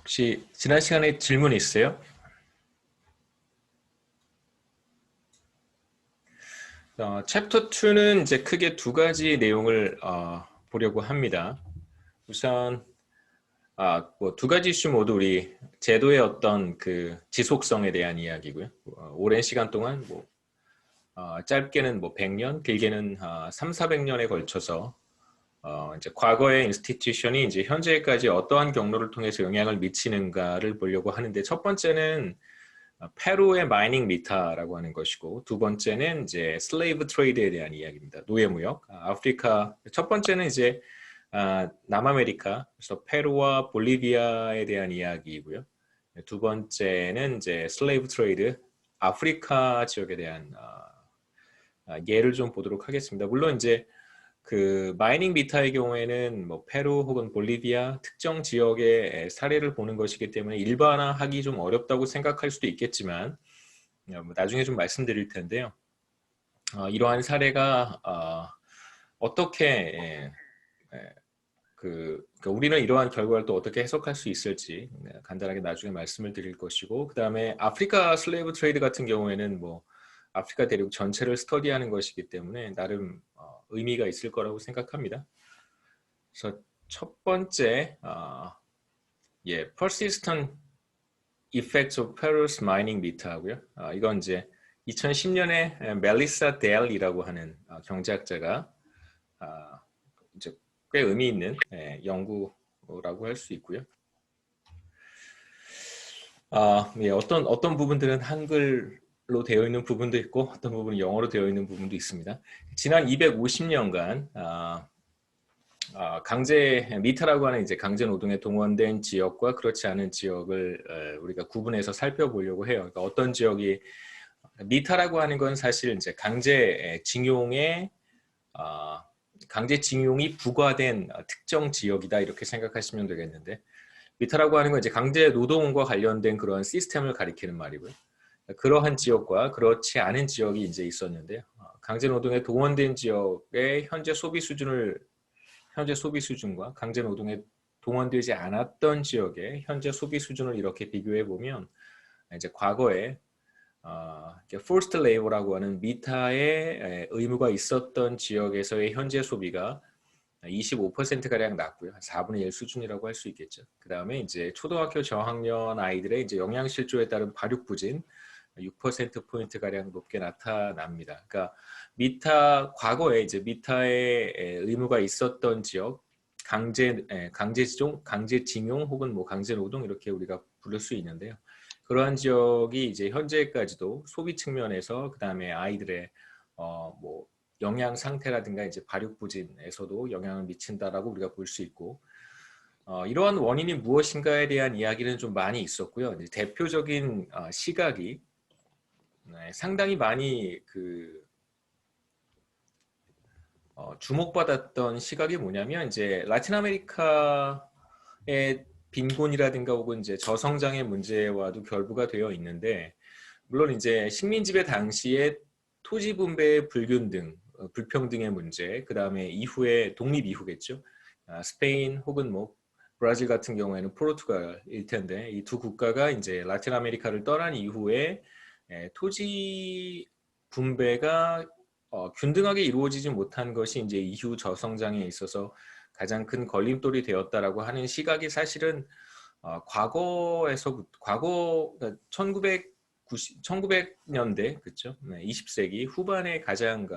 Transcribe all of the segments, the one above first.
혹시 지난 시간에 질문 있어요? 챕터 2는 이제 크게 두 가지 내용을 보려고 합니다. 우선 뭐 두 가지 이슈 모두 우리 제도의 어떤 그 지속성에 대한 이야기고요. 오랜 시간 동안 뭐 짧게는 뭐 100년, 길게는 3, 400년에 걸쳐서 이제 과거의 인스티튜션이 이제 현재까지 어떠한 경로를 통해서 영향을 미치는가를 보려고 하는데 첫 번째는 페루의 마이닝 미타라고 하는 것이고 두 번째는 이제 슬레이브 트레이드에 대한 이야기입니다. 노예무역. 아프리카 첫 번째는 이제 남아메리카 그래서 페루와 볼리비아에 대한 이야기이고요. 두 번째는 이제 슬레이브 트레이드 아프리카 지역에 대한 예를 좀 보도록 하겠습니다. 물론 이제 그 마이닝 미타의 경우에는 뭐 페루 혹은 볼리비아 특정 지역의 사례를 보는 것이기 때문에 일반화하기 좀 어렵다고 생각할 수도 있겠지만 뭐 나중에 좀 말씀드릴 텐데요. 이러한 사례가 어떻게 그러니까 우리는 이러한 결과를 또 어떻게 해석할 수 있을지 간단하게 나중에 말씀을 드릴 것이고 그 다음에 아프리카 슬레이브 트레이드 같은 경우에는 뭐 아프리카 대륙 전체를 스터디하는 것이기 때문에 나름 의미가 있을 거라고 생각합니다. 그래서 첫 번째, persistent effects of Peru's mining meter하고요. 이건 이제 2010년에 멜리사 델이라고 하는 경제학자가 이제 꽤 의미 있는 연구라고 할 수 있고요. 어떤 부분들은 한글로 되어 있는 부분도 있고 어떤 부분은 영어로 되어 있는 부분도 있습니다. 지난 250년간 강제 미타라고 하는 이제 강제 노동에 동원된 지역과 그렇지 않은 지역을 우리가 구분해서 살펴보려고 해요. 그러니까 어떤 지역이 미타라고 하는 건 사실 이제 강제 징용이 부과된 특정 지역이다 이렇게 생각하시면 되겠는데 미타라고 하는 건 이제 강제 노동과 관련된 그런 시스템을 가리키는 말이고요. 그러한 지역과 그렇지 않은 지역이 이제 있었는데요. 강제 노동에 동원된 지역의 현재 소비 수준과 강제 노동에 동원되지 않았던 지역의 현재 소비 수준을 이렇게 비교해 보면 이제 과거에 forced labor라고 하는 미타의 의무가 있었던 지역에서의 현재 소비가 25%가량 낮고요. 4분의 1 수준이라고 할 수 있겠죠. 그 다음에 이제 초등학교 저학년 아이들의 이제 영양실조에 따른 발육부진 6%포인트가량 높게 나타납니다. 그러니까 과거에 이제 미타의 의무가 있었던 지역, 강제징용 혹은 뭐 강제노동 이렇게 우리가 부를 수 있는데요. 그러한 지역이 이제 현재까지도 소비 측면에서 그 다음에 아이들의 뭐 영양 상태라든가 이제 발육 부진에서도 영향을 미친다라고 우리가 볼 수 있고 이러한 원인이 무엇인가에 대한 이야기는 좀 많이 있었고요. 대표적인 시각이 상당히 많이 주목받았던 시각이 뭐냐면 이제 라틴 아메리카의 빈곤이라든가 혹은 이제 저성장의 문제와도 결부가 되어 있는데 물론 이제 식민지배 당시에 토지 분배의 불균등, 불평등의 문제, 그 다음에 이후에 독립 이후겠죠. 스페인 혹은 뭐 브라질 같은 경우에는 포르투갈일 텐데 이 두 국가가 이제 라틴 아메리카를 떠난 이후에 토지 분배가 균등하게 이루어지지 못한 것이 이제 이후 저성장에 있어서 가장 큰 걸림돌이 되었다라고 하는 시각이 사실은 과거 1900년대 그렇죠? 20세기 후반에 가장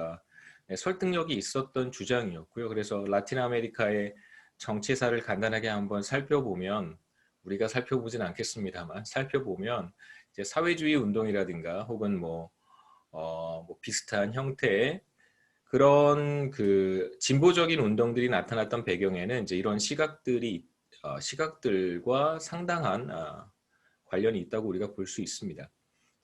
설득력이 있었던 주장이었고요. 그래서 라틴 아메리카의 정치사를 간단하게 한번 살펴보면 우리가 살펴보진 않겠습니다만 살펴보면 이제 사회주의 운동이라든가 혹은 뭐 비슷한 형태의 그런 그 진보적인 운동들이 나타났던 배경에는 이제 이런 시각들과 상당한 관련이 있다고 우리가 볼 수 있습니다.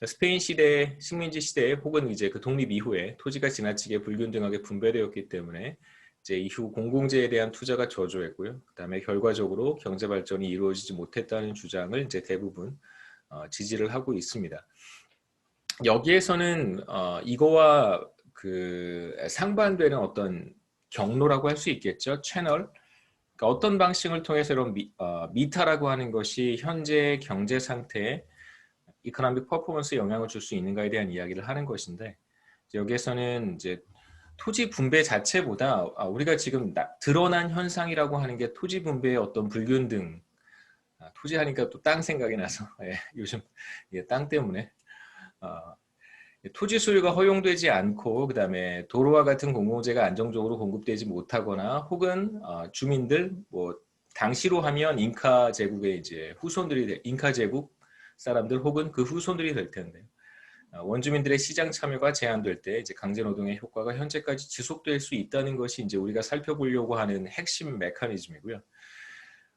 스페인 시대, 식민지 시대 혹은 이제 그 독립 이후에 토지가 지나치게 불균등하게 분배되었기 때문에 이제 이후 공공재에 대한 투자가 저조했고요. 그다음에 결과적으로 경제 발전이 이루어지지 못했다는 주장을 이제 대부분 지지를 하고 있습니다. 여기에서는 이거와 그 상반되는 어떤 경로라고 할 수 있겠죠. 채널. 그러니까 어떤 방식을 통해서 이런 미타라고 하는 것이 현재 경제 상태에 이코노믹 퍼포먼스에 영향을 줄 수 있는가에 대한 이야기를 하는 것인데 여기에서는 이제 토지 분배 자체보다 우리가 지금 드러난 현상이라고 하는 게 토지 분배의 어떤 불균등 토지 하니까 또 땅 생각이 나서 예, 요즘 땅 때문에 토지 소유가 허용되지 않고 그다음에 도로와 같은 공공재가 안정적으로 공급되지 못하거나 혹은 주민들 뭐 당시로 하면 잉카 제국의 이제 후손들이 잉카 제국 사람들 혹은 그 후손들이 될 텐데 원주민들의 시장 참여가 제한될 때 이제 강제 노동의 효과가 현재까지 지속될 수 있다는 것이 이제 우리가 살펴보려고 하는 핵심 메커니즘이고요.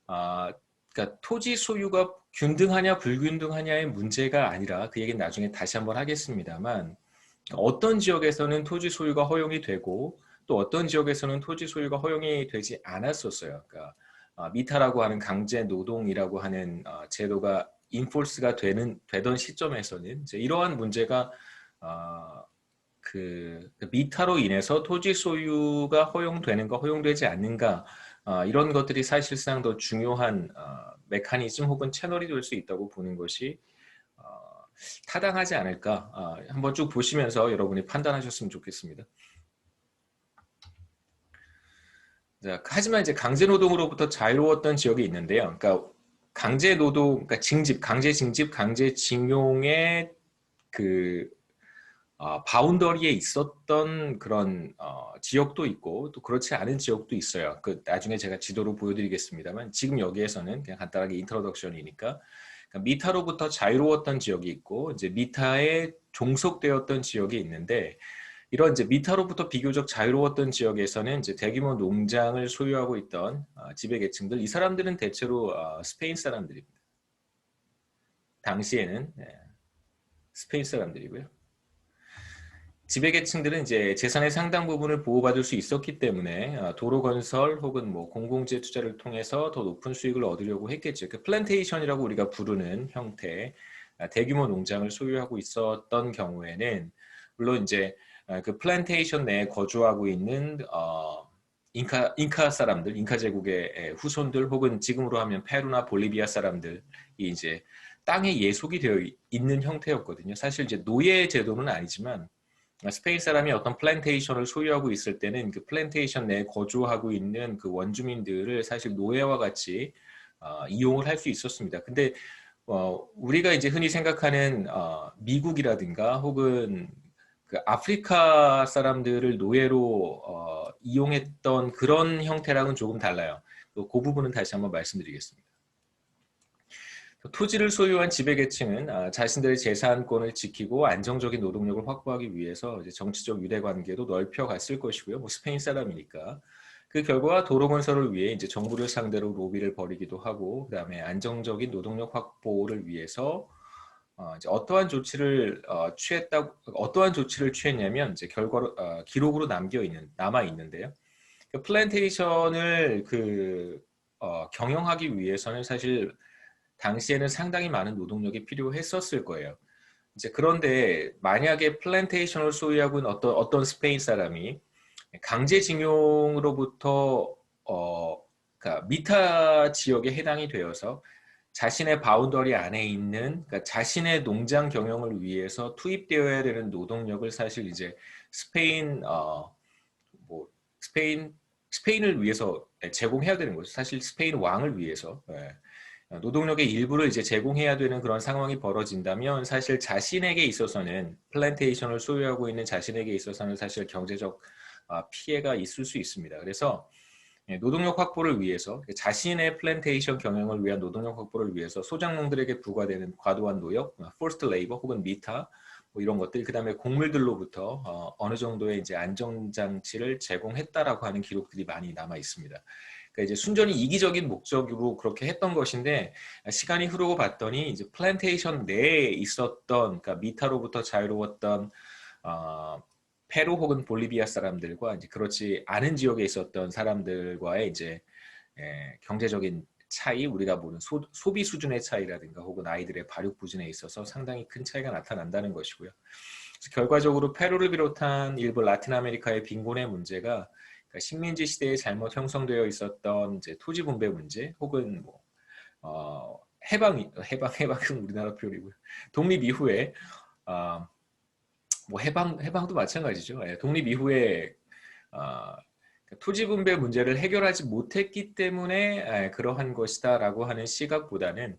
그러니까 토지 소유가 균등하냐 불균등하냐의 문제가 아니라 그 얘기는 나중에 다시 한번 하겠습니다만 어떤 지역에서는 토지 소유가 허용이 되고 또 어떤 지역에서는 토지 소유가 허용이 되지 않았었어요. 그러니까 미타라고 하는 강제 노동이라고 하는 제도가 인포스가 되던 시점에서는 이제 이러한 문제가 그 미타로 인해서 토지 소유가 허용되는가 허용되지 않는가 이런 것들이 사실상 더 중요한 메커니즘 혹은 채널이 될 수 있다고 보는 것이 타당하지 않을까 한번 쭉 보시면서 여러분이 판단하셨으면 좋겠습니다. 자, 하지만 이제 강제 노동으로부터 자유로웠던 지역이 있는데요. 그러니까 강제 노동, 그러니까 징집, 강제 징집, 강제 징용의 그 바운더리에 있었던 그런 지역도 있고 또 그렇지 않은 지역도 있어요. 그 나중에 제가 지도로 보여드리겠습니다만 지금 여기에서는 그냥 간단하게 인트로덕션이니까 그러니까 미타로부터 자유로웠던 지역이 있고 이제 미타에 종속되었던 지역이 있는데 이런 이제 미타로부터 비교적 자유로웠던 지역에서는 이제 대규모 농장을 소유하고 있던 지배계층들 이 사람들은 대체로 스페인 사람들입니다. 당시에는 스페인 사람들이고요. 지배계층들은 이제 재산의 상당 부분을 보호받을 수 있었기 때문에 도로 건설 혹은 뭐 공공재 투자를 통해서 더 높은 수익을 얻으려고 했겠죠. 그 플랜테이션이라고 우리가 부르는 형태 대규모 농장을 소유하고 있었던 경우에는 물론 이제 그 플랜테이션 내에 거주하고 있는 잉카 사람들, 잉카 제국의 후손들 혹은 지금으로 하면 페루나 볼리비아 사람들이 이제 땅에 예속이 되어 있는 형태였거든요. 사실 이제 노예 제도는 아니지만 스페인 사람이 어떤 플랜테이션을 소유하고 있을 때는 그 플랜테이션 내에 거주하고 있는 그 원주민들을 사실 노예와 같이 이용을 할 수 있었습니다. 근데 우리가 이제 흔히 생각하는 미국이라든가 혹은 그 아프리카 사람들을 노예로 이용했던 그런 형태랑은 조금 달라요. 그 부분은 다시 한번 말씀드리겠습니다. 토지를 소유한 지배계층은 자신들의 재산권을 지키고 안정적인 노동력을 확보하기 위해서 이제 정치적 유대관계도 넓혀갔을 것이고요. 뭐 스페인 사람이니까. 그 결과 도로 건설을 위해 이제 정부를 상대로 로비를 벌이기도 하고, 그다음에 안정적인 노동력 확보를 위해서 이제 어떠한 조치를 취했냐면 이제 결과로 기록으로 남아 있는데요. 그 플랜테이션을 경영하기 위해서는 사실 당시에는 상당히 많은 노동력이 필요했었을 거예요. 이제 그런데 만약에 플랜테이션을 소유하고 있는 어떤 스페인 사람이 강제징용으로부터 그러니까 미타 지역에 해당이 되어서 자신의 바운더리 안에 있는 그러니까 자신의 농장 경영을 위해서 투입되어야 되는 노동력을 사실 이제 뭐 스페인을 위해서 제공해야 되는 거죠. 사실 스페인 왕을 위해서. 노동력의 일부를 이제 제공해야 되는 그런 상황이 벌어진다면 사실 자신에게 있어서는 플랜테이션을 소유하고 있는 자신에게 있어서는 사실 경제적 피해가 있을 수 있습니다. 그래서 노동력 확보를 위해서 자신의 플랜테이션 경영을 위한 노동력 확보를 위해서 소작농들에게 부과되는 과도한 노역, forced labor 혹은 미타 뭐 이런 것들, 그다음에 곡물들로부터 어느 정도의 이제 안정장치를 제공했다라고 하는 기록들이 많이 남아 있습니다. 그러니까 이제 순전히 이기적인 목적으로 그렇게 했던 것인데 시간이 흐르고 봤더니 이제 플랜테이션 내에 있었던 그러니까 미타로부터 자유로웠던 페루 혹은 볼리비아 사람들과 이제 그렇지 않은 지역에 있었던 사람들과의 이제 경제적인 차이, 우리가 보는 소비 수준의 차이라든가 혹은 아이들의 발육 부진에 있어서 상당히 큰 차이가 나타난다는 것이고요. 그래서 결과적으로 페루를 비롯한 일부 라틴 아메리카의 빈곤의 문제가 그러니까 식민지 시대에 잘못 형성되어 있었던 이제 토지 분배 문제 혹은 뭐 해방은 우리나라 표현이고요. 독립 이후에 뭐 해방도 마찬가지죠. 예, 독립 이후에 어, 토지 분배 문제를 해결하지 못했기 때문에 그러한 것이다라고 하는 시각보다는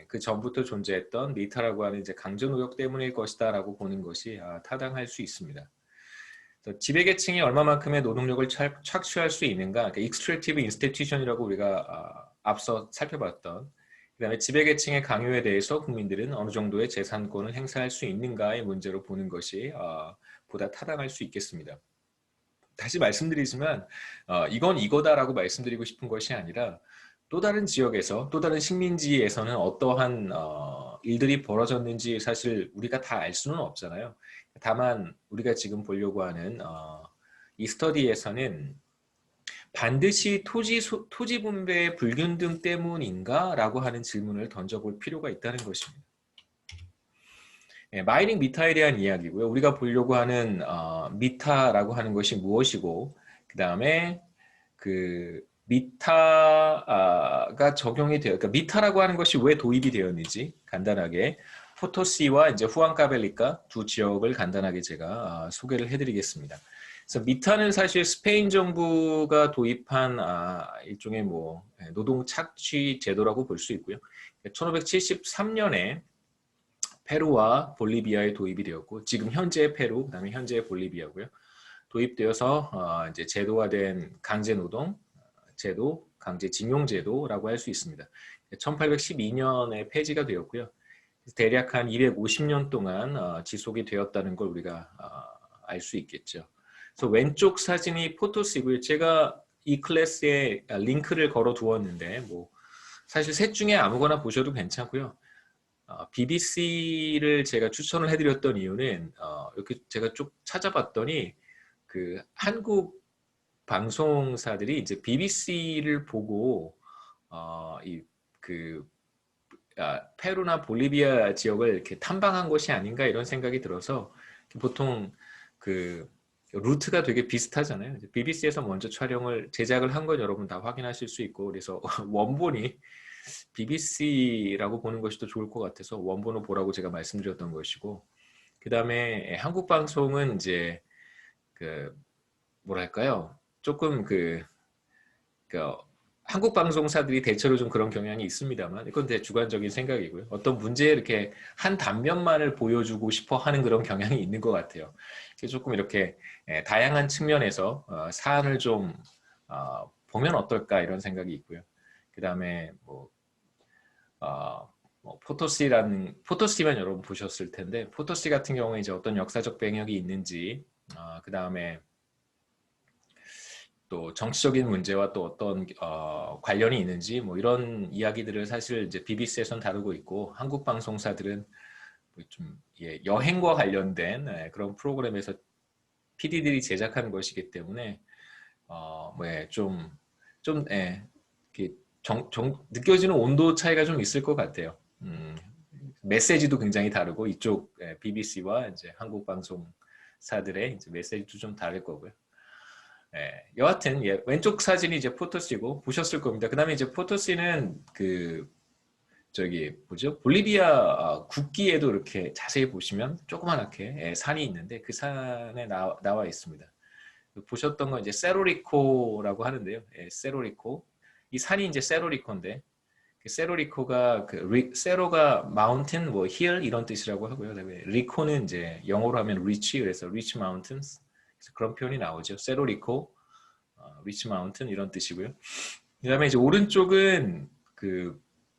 그 전부터 존재했던 미타라고 하는 이제 강제노역 때문일 것이다라고 보는 것이 타당할 수 있습니다. 지배계층이 얼마만큼의 노동력을 착취할 수 있는가, 그러니까 extractive institution이라고 우리가 앞서 살펴봤던, 그 다음에 지배계층의 강요에 대해서 국민들은 어느 정도의 재산권을 행사할 수 있는가의 문제로 보는 것이 보다 타당할 수 있겠습니다. 다시 말씀드리지만 이건 이거다라고 말씀드리고 싶은 것이 아니라 또 다른 지역에서 또 다른 식민지에서는 어떠한 일들이 벌어졌는지 사실 우리가 다 알 수는 없잖아요. 다만 우리가 지금 보려고 하는 이 스터디에서는 반드시 토지 분배의 불균등 때문인가? 라고 하는 질문을 던져볼 필요가 있다는 것입니다. 마이닝 미타에 대한 이야기고요. 우리가 보려고 하는 미타라고 하는 것이 무엇이고, 그 다음에 그 미타가 적용이 되어, 그러니까 미타라고 하는 것이 왜 도입이 되었는지 간단하게 포토시와 이제 후안카벨리카 두 지역을 간단하게 제가 소개를 해드리겠습니다. 그래서 미타는 사실 스페인 정부가 도입한 일종의 뭐 노동 착취 제도라고 볼 수 있고요. 1573년에 페루와 볼리비아에 도입이 되었고, 지금 현재의 페루, 그다음에 현재의 볼리비아고요. 도입되어서 이제 제도화된 강제노동 제도, 강제징용제도라고 할 수 있습니다. 1812년에 폐지가 되었고요. 대략 한 250년 동안 지속이 되었다는 걸 우리가 알 수 있겠죠. 그래서 왼쪽 사진이 포토시고요. 제가 이 클래스에 링크를 걸어 두었는데 뭐 사실 셋 중에 아무거나 보셔도 괜찮고요. BBC를 제가 추천을 해드렸던 이유는 이렇게 제가 쭉 찾아봤더니 그 한국 방송사들이 이제 BBC를 보고 페루나 볼리비아 지역을 이렇게 탐방한 것이 아닌가 이런 생각이 들어서 보통 그 루트가 되게 비슷하잖아요. BBC에서 먼저 제작을 한 건 여러분 다 확인하실 수 있고, 그래서 원본이 BBC라고 보는 것이 더 좋을 것 같아서 원본을 보라고 제가 말씀드렸던 것이고, 그 다음에 한국 방송은 이제 그 뭐랄까요, 조금 한국 방송사들이 대체로 좀 그런 경향이 있습니다만, 이건 제 주관적인 생각이고요. 어떤 문제에 이렇게 한 단면만을 보여주고 싶어 하는 그런 경향이 있는 것 같아요. 조금 이렇게 다양한 측면에서 사안을 좀 보면 어떨까 이런 생각이 있고요. 그 다음에 포토시만 여러분 보셨을 텐데, 포토시 같은 경우에 이제 어떤 역사적 배경이 있는지, 그 다음에 또 정치적인 문제와 또 어떤 관련이 있는지 뭐 이런 이야기들을 사실 이제 BBC에서는 다루고 있고, 한국 방송사들은 좀 여행과 관련된 그런 프로그램에서 PD들이 제작하는 것이기 때문에 느껴지는 온도 차이가 좀 있을 것 같아요. 메시지도 굉장히 다르고, 이쪽 BBC와 이제 한국 방송사들의 이제 메시지도 좀 다를 거고요. 여하튼 왼쪽 사진이 이제 포토시고 보셨을 겁니다. 그다음에 이제 포토시는 볼리비아 국기에도 이렇게 자세히 보시면 조그맣게 산이 있는데 그 산에 나와 있습니다. 보셨던 건 이제 세로리코라고 하는데요. 세로리코. 이 산이 이제 세로리코인데, 세로리코가 세로가 마운틴, 뭐 힐 이런 뜻이라고 하고요. 그다음에 리코는 이제 영어로 하면 리치, 그래서 리치 마운틴스, 그런 표현이 나오죠. 세로리코, 리치 마운틴 이런 뜻이고요. 그다음에 이제 오른쪽은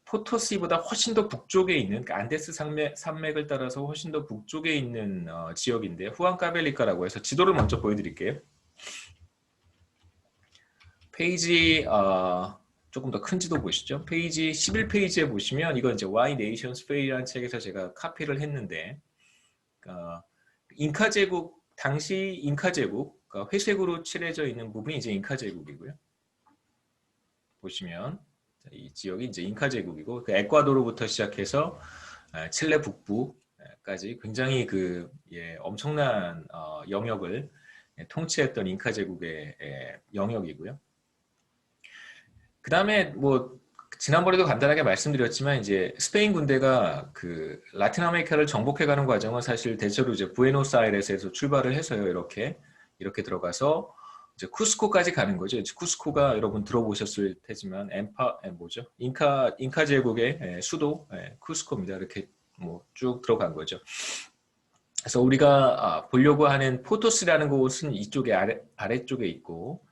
포토시보다 훨씬 더 북쪽에 있는 안데스 산맥을 따라서 훨씬 더 북쪽에 있는 지역인데, 후안카벨리카라고 해서 지도를 먼저 보여드릴게요. 페이지 조금 더 큰 지도 보시죠. 페이지 11페이지에 보시면 이건 이제 Why Nations Fail이라는 책에서 제가 카피를 했는데, 잉카 제국, 당시 잉카 제국, 회색으로 칠해져 있는 부분이 이제 잉카 제국이고요. 보시면 이 지역이 이제 잉카 제국이고, 에콰도르부터 시작해서 칠레 북부까지 굉장히 엄청난 영역을 통치했던 잉카 제국의 영역이고요. 그 다음에 뭐 지난번에도 간단하게 말씀드렸지만 이제 스페인 군대가 그 라틴 아메리카를 정복해가는 과정은 사실 대체로 이제 부에노스아이레스에서 출발을 해서요. 이렇게 들어가서 이제 쿠스코까지 가는 거죠. 이제 쿠스코가 여러분 들어보셨을 테지만 뭐죠? 잉카 제국의 수도 쿠스코입니다. 이렇게 뭐 쭉 들어간 거죠. 그래서 우리가 보려고 하는 포토스라는 곳은 이쪽에 아래쪽에 있고,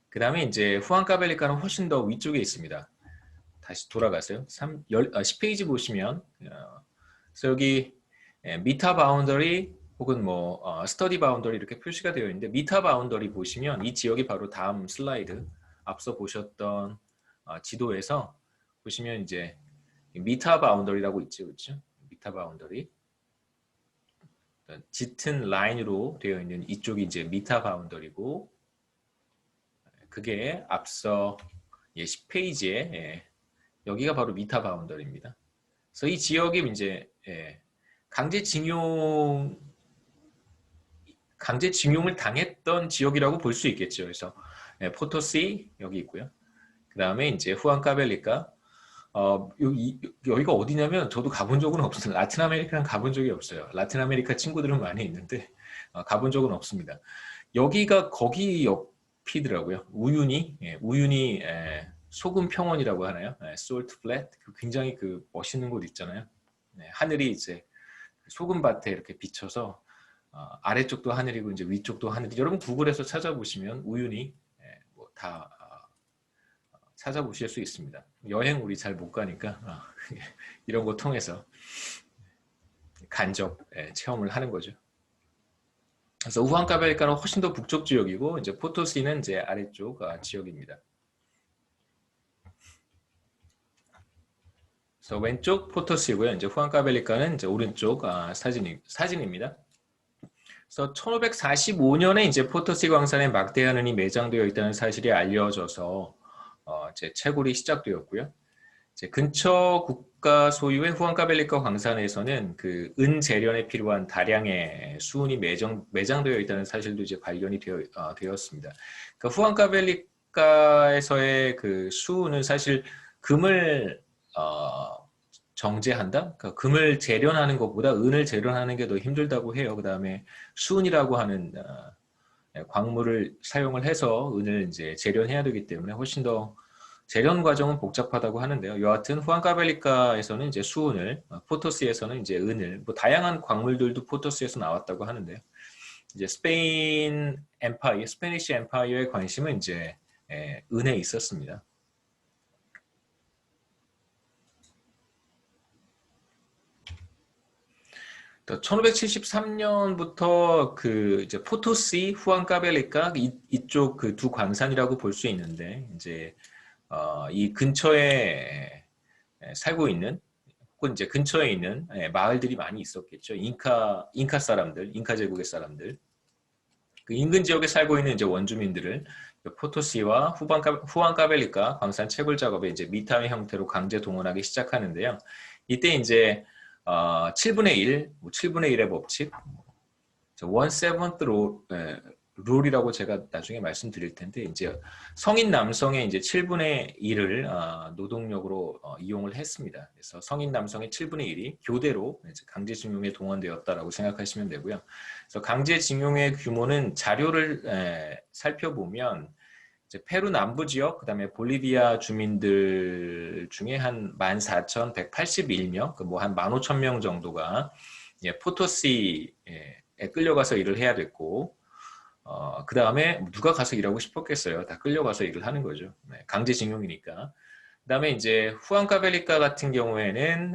그 다음에 이제 후안카벨리카는 훨씬 더 위쪽에 있습니다. 다시 돌아가세요. 10페이지 보시면, 그래서 여기 미타 바운더리 혹은 뭐 스터디 바운더리 이렇게 표시가 되어 있는데, 미타 바운더리 보시면 이 지역이 바로 다음 슬라이드 앞서 보셨던 지도에서 보시면 이제 미타 바운더리라고 있죠, 그렇죠? 미타 바운더리. 짙은 라인으로 되어 있는 이쪽이 이제 미타 바운더리고, 그게 앞서 10페이지에 여기가 바로 미타 바운더리입니다. 그래서 이 지역이 이제 강제징용을 당했던 지역이라고 볼 수 있겠죠. 그래서 포토시 여기 있고요. 그 다음에 이제 후안카벨리카. 여기가 어디냐면 저도 가본 적은 없어요. 라틴 아메리카는 가본 적이 없어요. 라틴 아메리카 친구들은 많이 있는데 가본 적은 없습니다. 여기가 거기 옆이더라고요. 우유니 소금 평원이라고 하나요? 솔트 플랫. 굉장히 그 멋있는 곳 있잖아요. 하늘이 이제 소금밭에 이렇게 비쳐서 아래쪽도 하늘이고 이제 위쪽도 하늘이. 여러분 구글에서 찾아보시면 우유니 다 찾아보실 수 있습니다. 여행 우리 잘 못 가니까 이런 거 통해서 간접 체험을 하는 거죠. 그래서 우한카벨리카는 훨씬 더 북쪽 지역이고 이제 포토시는 이제 아래쪽 지역입니다. 그래서 왼쪽 포토시고요. 이제 후안카벨리카는 이제 오른쪽 사진입니다. 그래서 1545년에 이제 포토시 광산에 막대한 은이 매장되어 있다는 사실이 알려져서 이제 채굴이 시작되었고요. 이제 근처 국가 소유의 후안카벨리카 광산에서는 그 은 재련에 필요한 다량의 수은이 매장되어 있다는 사실도 이제 발견이 되었습니다. 그러니까 후안카벨리카에서의 그 수은은 사실 금을 정제한다? 그러니까 금을 재련하는 것보다 은을 재련하는 게 더 힘들다고 해요. 그 다음에 수은이라고 하는 광물을 사용을 해서 은을 이제 재련해야 되기 때문에 훨씬 더 재련 과정은 복잡하다고 하는데요. 여하튼 후안카벨리카에서는 이제 수은을, 포토스에서는 이제 은을, 뭐 다양한 광물들도 포토스에서 나왔다고 하는데요. 이제 스페니시 엠파이어의 관심은 이제 은에 있었습니다. 1573년부터 그 이제 포토시, 후안카벨리카 이쪽 그 두 광산이라고 볼 수 있는데 이제 이 근처에 살고 있는 혹은 이제 근처에 있는 마을들이 많이 있었겠죠. 잉카 사람들, 잉카 제국의 사람들. 그 인근 지역에 살고 있는 이제 원주민들을 포토시와 후안카벨리카 광산 채굴 작업에 이제 미타의 형태로 강제 동원하기 시작하는데요. 이때 이제 7분의 1, 7분의 1의 법칙, 1/7 룰이라고 제가 나중에 말씀드릴 텐데, 이제 성인 남성의 이제 7분의 1을 노동력으로 이용을 했습니다. 그래서 성인 남성의 7분의 1이 교대로 강제징용에 동원되었다라고 생각하시면 되고요. 그래서 강제징용의 규모는 자료를 살펴보면 이제 페루 남부 지역, 그다음에 볼리비아 주민들 중에 한 14,181명, 그 뭐 한 15,000명 정도가 포토시에 끌려가서 일을 해야 됐고, 그 다음에 누가 가서 일하고 싶었겠어요. 다 끌려가서 일을 하는 거죠. 강제징용이니까. 그 다음에 이제 후안카벨리카 같은 경우에는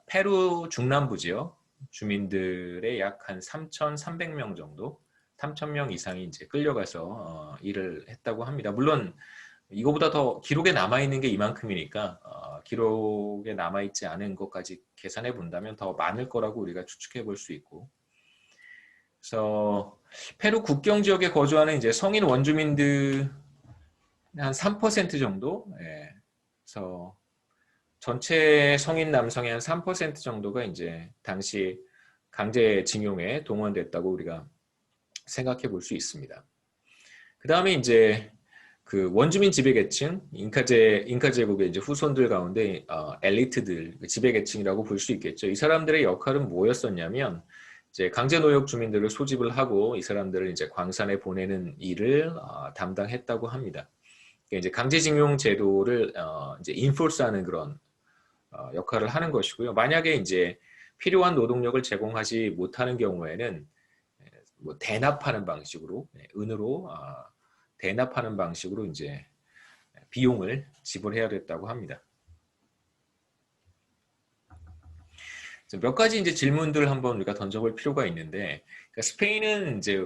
페루 중남부 지역 주민들의 약 한 3,300명 정도, 3,000명 이상이 이제 끌려가서 일을 했다고 합니다. 물론 이거보다 더 기록에 남아있는 게 이만큼이니까 기록에 남아있지 않은 것까지 계산해 본다면 더 많을 거라고 우리가 추측해 볼 수 있고, 그래서 페루 국경 지역에 거주하는 이제 성인 원주민들 한 3% 정도, 그래서 전체 성인 남성의 한 3% 정도가 이제 당시 강제징용에 동원됐다고 우리가 생각해 볼 수 있습니다. 그 다음에 이제 그 원주민 지배계층, 잉카 제국의 이제 후손들 가운데 엘리트들, 지배계층이라고 볼 수 있겠죠. 이 사람들의 역할은 뭐였었냐면 이제 강제 노역 주민들을 소집을 하고 이 사람들을 이제 광산에 보내는 일을 담당했다고 합니다. 그러니까 이제 강제징용 제도를 이제 인포스하는 그런 역할을 하는 것이고요. 만약에 이제 필요한 노동력을 제공하지 못하는 경우에는 뭐 대납하는 방식으로 은으로 대납하는 방식으로 이제 비용을 지불해야 됐다고 합니다. 몇 가지 이제 질문들을 한번 우리가 던져볼 필요가 있는데, 그러니까 스페인은 이제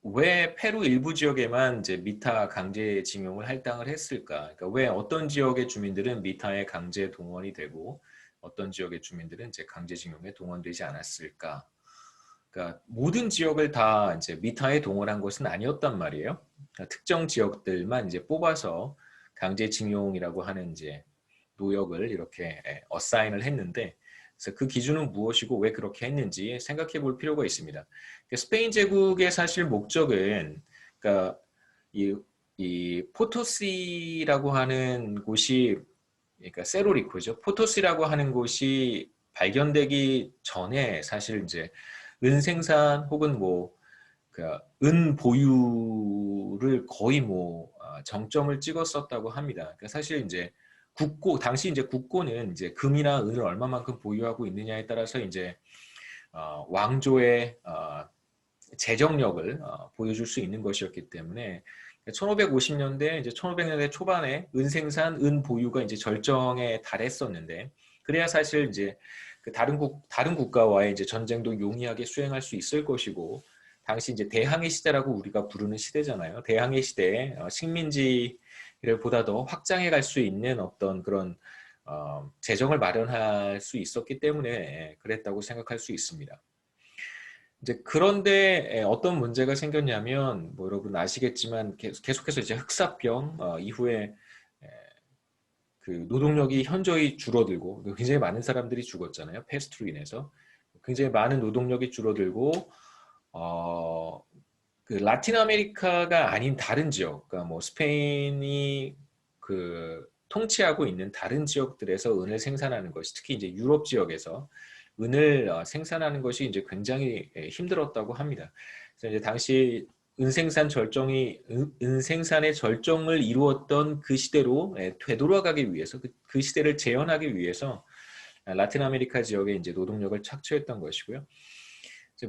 왜 페루 일부 지역에만 이제 미타 강제징용을 할당을 했을까? 그러니까 왜 어떤 지역의 주민들은 미타에 강제 동원이 되고 어떤 지역의 주민들은 이제 강제징용에 동원되지 않았을까? 그러니까 모든 지역을 다 이제 미타에 동원한 것은 아니었단 말이에요. 그러니까 특정 지역들만 이제 뽑아서 강제징용이라고 하는 이제 노역을 이렇게 어사인을 했는데, 그래서 그 기준은 무엇이고 왜 그렇게 했는지 생각해 볼 필요가 있습니다. 스페인 제국의 사실 목적은, 그러니까 이 포토시라고 하는 곳이, 그러니까 세로리코죠. 포토시라고 하는 곳이 발견되기 전에 사실 이제 은 생산 혹은 은 보유를 거의 정점을 찍었었다고 합니다. 그러니까 사실 이제 당시 이제 국고는 이제 금이나 은을 얼마만큼 보유하고 있느냐에 따라서 이제 왕조의 재정력을 보여줄 수 있는 것이었기 때문에 1550년대 이제 1500년대 초반에 은 생산, 은 보유가 이제 절정에 달했었는데, 그래야 사실 이제 그 다른 국가와의 이제 전쟁도 용이하게 수행할 수 있을 것이고, 당시 이제 대항해 시대라고 우리가 부르는 시대잖아요. 대항해 시대에 식민지를 보다 더 확장해 갈 수 있는 어떤 그런 재정을 마련할 수 있었기 때문에 그랬다고 생각할 수 있습니다. 이제 그런데 어떤 문제가 생겼냐면, 여러분 아시겠지만 계속해서 이제 흑사병 이후에 그 노동력이 현저히 줄어들고 굉장히 많은 사람들이 죽었잖아요. 패스트로 인해서 굉장히 많은 노동력이 줄어들고 그 라틴 아메리카가 아닌 다른 지역, 그러니까 뭐 스페인이 그 통치하고 있는 다른 지역들에서 은을 생산하는 것이, 특히 이제 유럽 지역에서 은을 생산하는 것이 이제 굉장히 힘들었다고 합니다. 그래서 이제 당시 은 생산의 절정을 이루었던 그 시대로 되돌아가기 위해서, 그 시대를 재현하기 위해서 라틴 아메리카 지역에 이제 노동력을 착취했던 것이고요.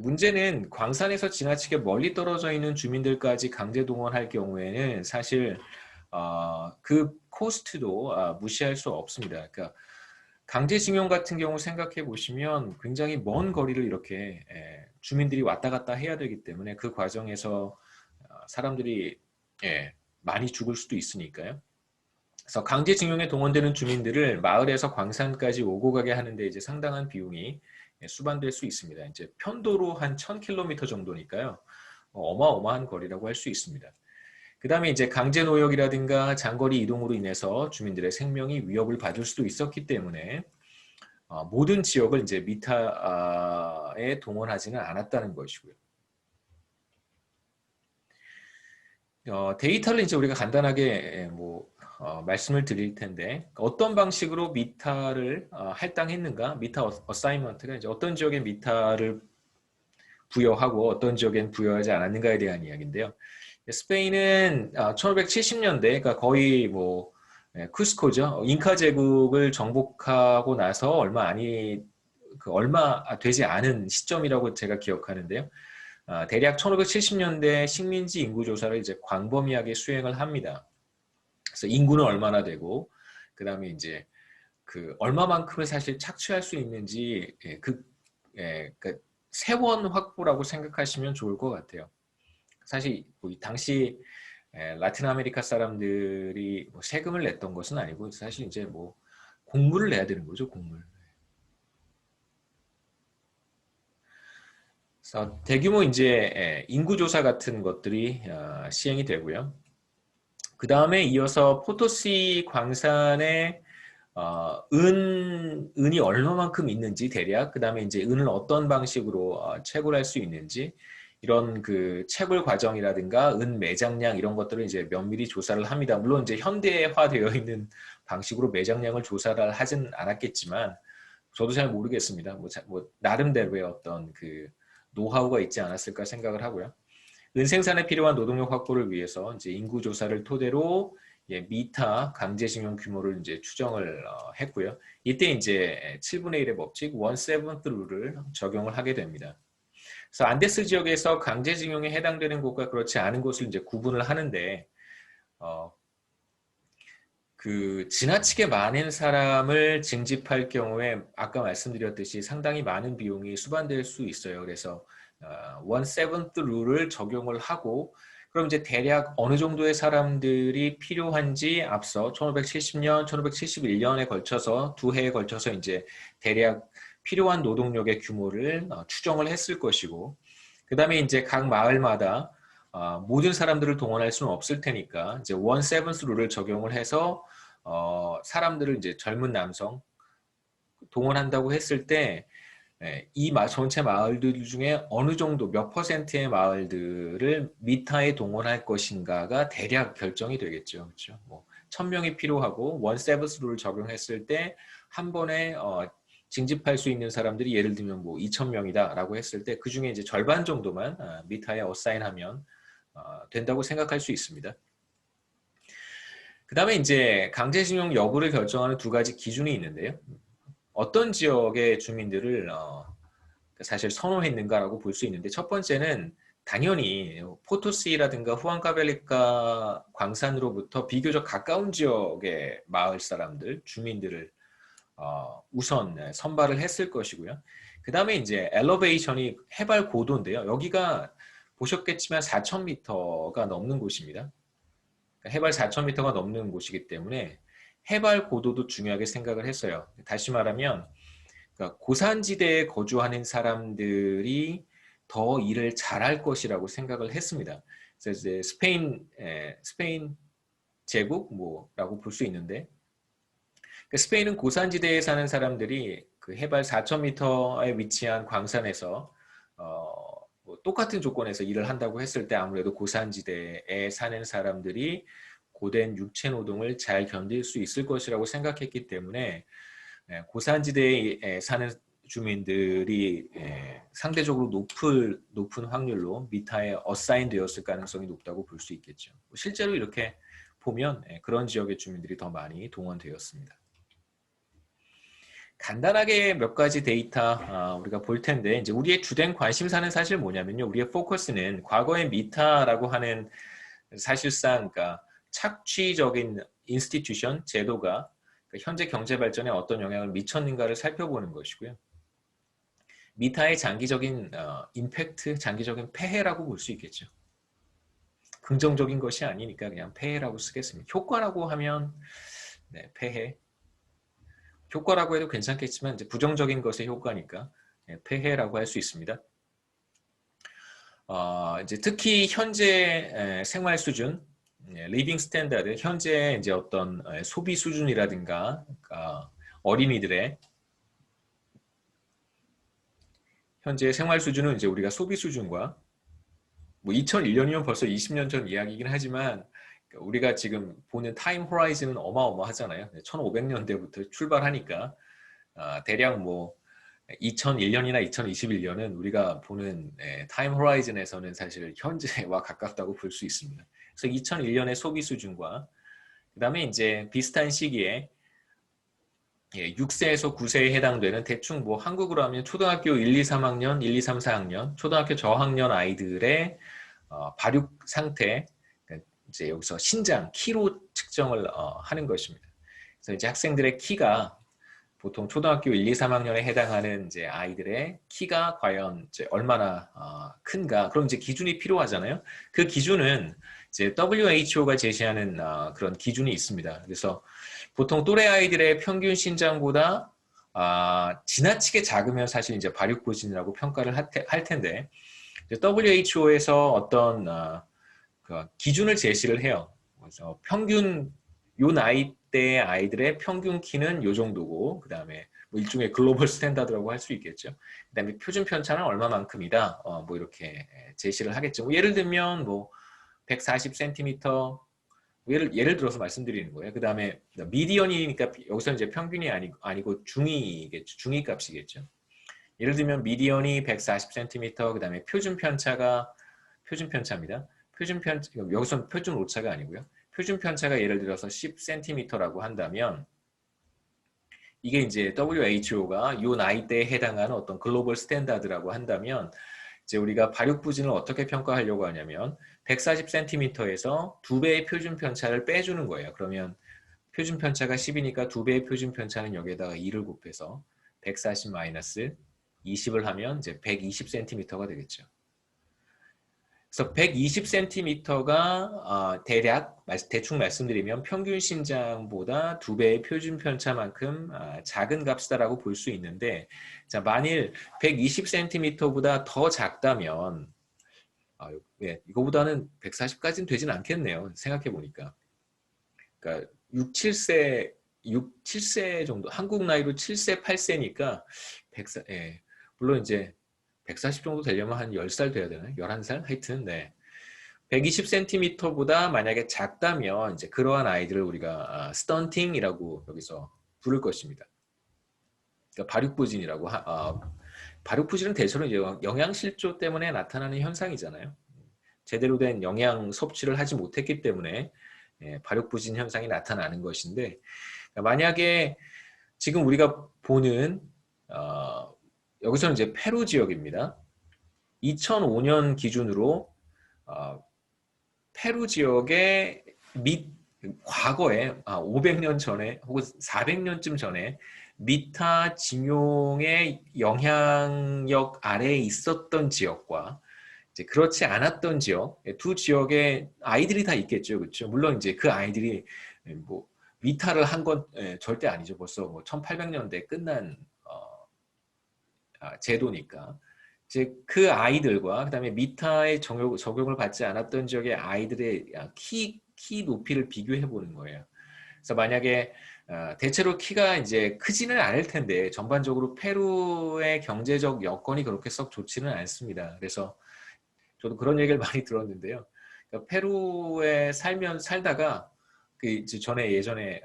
문제는 광산에서 지나치게 멀리 떨어져 있는 주민들까지 강제 동원할 경우에는 사실 그 코스트도 무시할 수 없습니다. 그러니까 강제징용 같은 경우 생각해 보시면 굉장히 먼 거리를 이렇게 주민들이 왔다 갔다 해야 되기 때문에 그 과정에서 사람들이 많이 죽을 수도 있으니까요. 그래서 강제징용에 동원되는 주민들을 마을에서 광산까지 오고 가게 하는데 이제 상당한 비용이 수반될 수 있습니다. 이제 편도로 한 1000km 정도니까요. 어마어마한 거리라고 할 수 있습니다. 그 다음에 이제 강제 노역이라든가 장거리 이동으로 인해서 주민들의 생명이 위협을 받을 수도 있었기 때문에 모든 지역을 이제 미타에 동원하지는 않았다는 것이고요. 데이터를 이제 우리가 간단하게 말씀을 드릴 텐데, 어떤 방식으로 미타를 할당했는가, 미타 어사이먼트가 이제 어떤 지역에 미타를 부여하고 어떤 지역엔 부여하지 않았는가에 대한 이야기인데요. 스페인은 1570년대, 그러니까 거의 쿠스코죠. 잉카 제국을 정복하고 나서 얼마 되지 않은 시점이라고 제가 기억하는데요. 대략 1570년대 식민지 인구 조사를 이제 광범위하게 수행을 합니다. 그래서 인구는 얼마나 되고, 그 다음에 이제 그 얼마만큼을 사실 착취할 수 있는지 그러니까 세원 확보라고 생각하시면 좋을 것 같아요. 사실 당시 라틴 아메리카 사람들이 세금을 냈던 것은 아니고 사실 이제 공물을 내야 되는 거죠, 공물. 그래서 대규모 이제 인구조사 같은 것들이 시행이 되고요. 그 다음에 이어서 포토시 광산에 은이 얼마만큼 있는지 대략, 그 다음에 이제 은을 어떤 방식으로 채굴할 수 있는지, 이런 그 채굴 과정이라든가 은 매장량 이런 것들을 이제 면밀히 조사를 합니다. 물론 이제 현대화되어 있는 방식으로 매장량을 조사를 하진 않았겠지만 저도 잘 모르겠습니다. 뭐 나름대로의 어떤 그 노하우가 있지 않았을까 생각을 하고요. 은 생산에 필요한 노동력 확보를 위해서 이제 인구 조사를 토대로 미타 강제징용 규모를 이제 추정을 했고요. 이때 이제 7분의 1의 법칙, 1/7 룰을 적용을 하게 됩니다. 그래서 안데스 지역에서 강제징용에 해당되는 곳과 그렇지 않은 곳을 이제 구분을 하는데, 그 지나치게 많은 사람을 징집할 경우에 아까 말씀드렸듯이 상당히 많은 비용이 수반될 수 있어요. 그래서 1/7 룰을 적용을 하고 그럼 이제 대략 어느 정도의 사람들이 필요한지 앞서 1570년, 1571년에 걸쳐서 두 해에 걸쳐서 이제 대략 필요한 노동력의 규모를 추정을 했을 것이고 그 다음에 이제 각 마을마다 모든 사람들을 동원할 수는 없을 테니까 이제 1/7 룰을 적용을 해서 사람들을 이제 젊은 남성 동원한다고 했을 때 이 전체 마을들 중에 어느 정도 몇 퍼센트의 마을들을 미타에 동원할 것인가가 대략 결정이 되겠죠. 그렇죠? 뭐 1000명이 필요하고 1/7 룰을 적용했을 때 한 번에 징집할 수 있는 사람들이 예를 들면 뭐 2000명이다라고 했을 때 그 중에 이제 절반 정도만 미타에 어사인하면 된다고 생각할 수 있습니다. 그 다음에 이제 강제징용 여부를 결정하는 두 가지 기준이 있는데요. 어떤 지역의 주민들을 사실 선호했는가라고 볼 수 있는데 첫 번째는 당연히 포토시라든가 후안카벨리카 광산으로부터 비교적 가까운 지역의 마을 사람들, 주민들을 우선 선발을 했을 것이고요. 그 다음에 이제 엘리베이션이 해발 고도인데요. 여기가 보셨겠지만 4,000m가 넘는 곳입니다. 해발 4,000m가 넘는 곳이기 때문에 해발 고도도 중요하게 생각을 했어요. 다시 말하면 그러니까 고산지대에 거주하는 사람들이 더 일을 잘할 것이라고 생각을 했습니다. 그래서 이제 스페인 제국 뭐라고 볼 수 있는데 스페인은 고산지대에 사는 사람들이 그 해발 4,000m에 위치한 광산에서 뭐 똑같은 조건에서 일을 한다고 했을 때 아무래도 고산지대에 사는 사람들이 고된 육체 노동을 잘 견딜 수 있을 것이라고 생각했기 때문에 고산지대에 사는 주민들이 상대적으로 높은 확률로 미타에 어사인 되었을 가능성이 높다고 볼 수 있겠죠. 실제로 이렇게 보면 그런 지역의 주민들이 더 많이 동원되었습니다. 간단하게 몇 가지 데이터 우리가 볼 텐데 이제 우리의 주된 관심사는 사실 뭐냐면요. 우리의 포커스는 과거의 미타라고 하는 사실상 그러니까 착취적인 인스티튜션 제도가 현재 경제 발전에 어떤 영향을 미쳤는가를 살펴보는 것이고요. 미타의 장기적인 임팩트, 장기적인 폐해라고 볼 수 있겠죠. 긍정적인 것이 아니니까 그냥 폐해라고 쓰겠습니다. 효과라고 하면 폐해. 효과라고 해도 괜찮겠지만 이제 부정적인 것의 효과니까 폐해라고 할 수 있습니다. 이제 특히 현재 생활 수준, 리빙 스탠다드, 현재 이제 어떤 소비 수준이라든가 어린이들의 현재 생활 수준은 이제 우리가 소비 수준과 뭐 2001년이면 벌써 20년 전 이야기이긴 하지만 우리가 지금 보는 타임 호라이즌은 어마어마하잖아요. 1500년대부터 출발하니까 대략 뭐 2001년이나 2021년은 우리가 보는 타임 호라이즌에서는 사실 현재와 가깝다고 볼 수 있습니다. 그래서 2001년의 소비 수준과 그 다음에 이제 비슷한 시기에 6세에서 9세에 해당되는 대충 뭐 한국으로 하면 초등학교 1, 2, 3학년, 1, 2, 3, 4학년, 초등학교 저학년 아이들의 발육 상태, 이제 여기서 신장, 키로 측정을 하는 것입니다. 그래서 이제 학생들의 키가 보통 초등학교 1, 2, 3학년에 해당하는 이제 아이들의 키가 과연 이제 얼마나 큰가? 그럼 이제 기준이 필요하잖아요. 그 기준은 이제 WHO가 제시하는 그런 기준이 있습니다. 그래서 보통 또래 아이들의 평균 신장보다 지나치게 작으면 사실 이제 발육고진이라고 평가를 할 텐데 WHO에서 어떤 그 기준을 제시를 해요. 그래서 평균 요 나이대의 아이들의 평균 키는 요 정도고 그 다음에 뭐 일종의 글로벌 스탠다드라고 할 수 있겠죠. 그다음에 표준 편차는 얼마만큼이다. 뭐 이렇게 제시를 하겠죠. 뭐 예를 들면 뭐 140cm 예를 들어서 말씀드리는 거예요. 그 다음에 미디언이니까 여기서 이제 평균이 아니고 중위겠죠. 중위 값이겠죠. 예를 들면 미디언이 140cm, 그 다음에 표준 편차입니다. 여기서는 표준 오차가 아니고요. 표준 편차가 예를 들어서 10cm라고 한다면 이게 이제 WHO가 이 나이대에 해당하는 어떤 글로벌 스탠다드라고 한다면 이제 우리가 발육부진을 어떻게 평가하려고 하냐면 140cm에서 2배의 표준 편차를 빼주는 거예요. 그러면 표준 편차가 10이니까 2배의 표준 편차는 여기에다가 2를 곱해서 140 마이너스 20을 하면 이제 120cm가 되겠죠. 그래서 120cm가 대충 말씀드리면 평균 신장보다 2배의 표준 편차만큼 작은 값이다라고 볼 수 있는데, 자, 만일 120cm보다 더 작다면 이거보다는 140까지는 되진 않겠네요. 생각해 보니까. 그러니까 7세 정도, 한국 나이로 7세, 8세니까 물론 이제 140 정도 되려면 한 10살 돼야 되나요? 11살? 하여튼, 네. 120cm보다 만약에 작다면 이제 그러한 아이들을 우리가 스턴팅이라고 여기서 부를 것입니다. 그러니까 발육부진이라고. 발육부진은 대체로 이제 영양실조 때문에 나타나는 현상이잖아요. 제대로 된 영양 섭취를 하지 못했기 때문에 발육부진 현상이 나타나는 것인데, 만약에 지금 우리가 보는 여기서는 이제 페루 지역입니다. 2005년 기준으로 페루 지역의 과거에 500년 전에 혹은 400년쯤 전에 미타 진용의 영향력 아래에 있었던 지역과 이제 그렇지 않았던 지역, 두 지역에 아이들이 다 있겠죠, 그렇죠? 물론 이제 그 아이들이 뭐 미타를 한 건 절대 아니죠. 벌써 뭐 1800년대 끝난 제도니까. 이제 그 아이들과 그다음에 미타의 적용을 받지 않았던 지역의 아이들의 키 높이를 비교해 보는 거예요. 그래서 만약에 대체로 키가 이제 크지는 않을 텐데 전반적으로 페루의 경제적 여건이 그렇게 썩 좋지는 않습니다. 그래서 저도 그런 얘기를 많이 들었는데요. 그러니까 페루에 살다가 예전에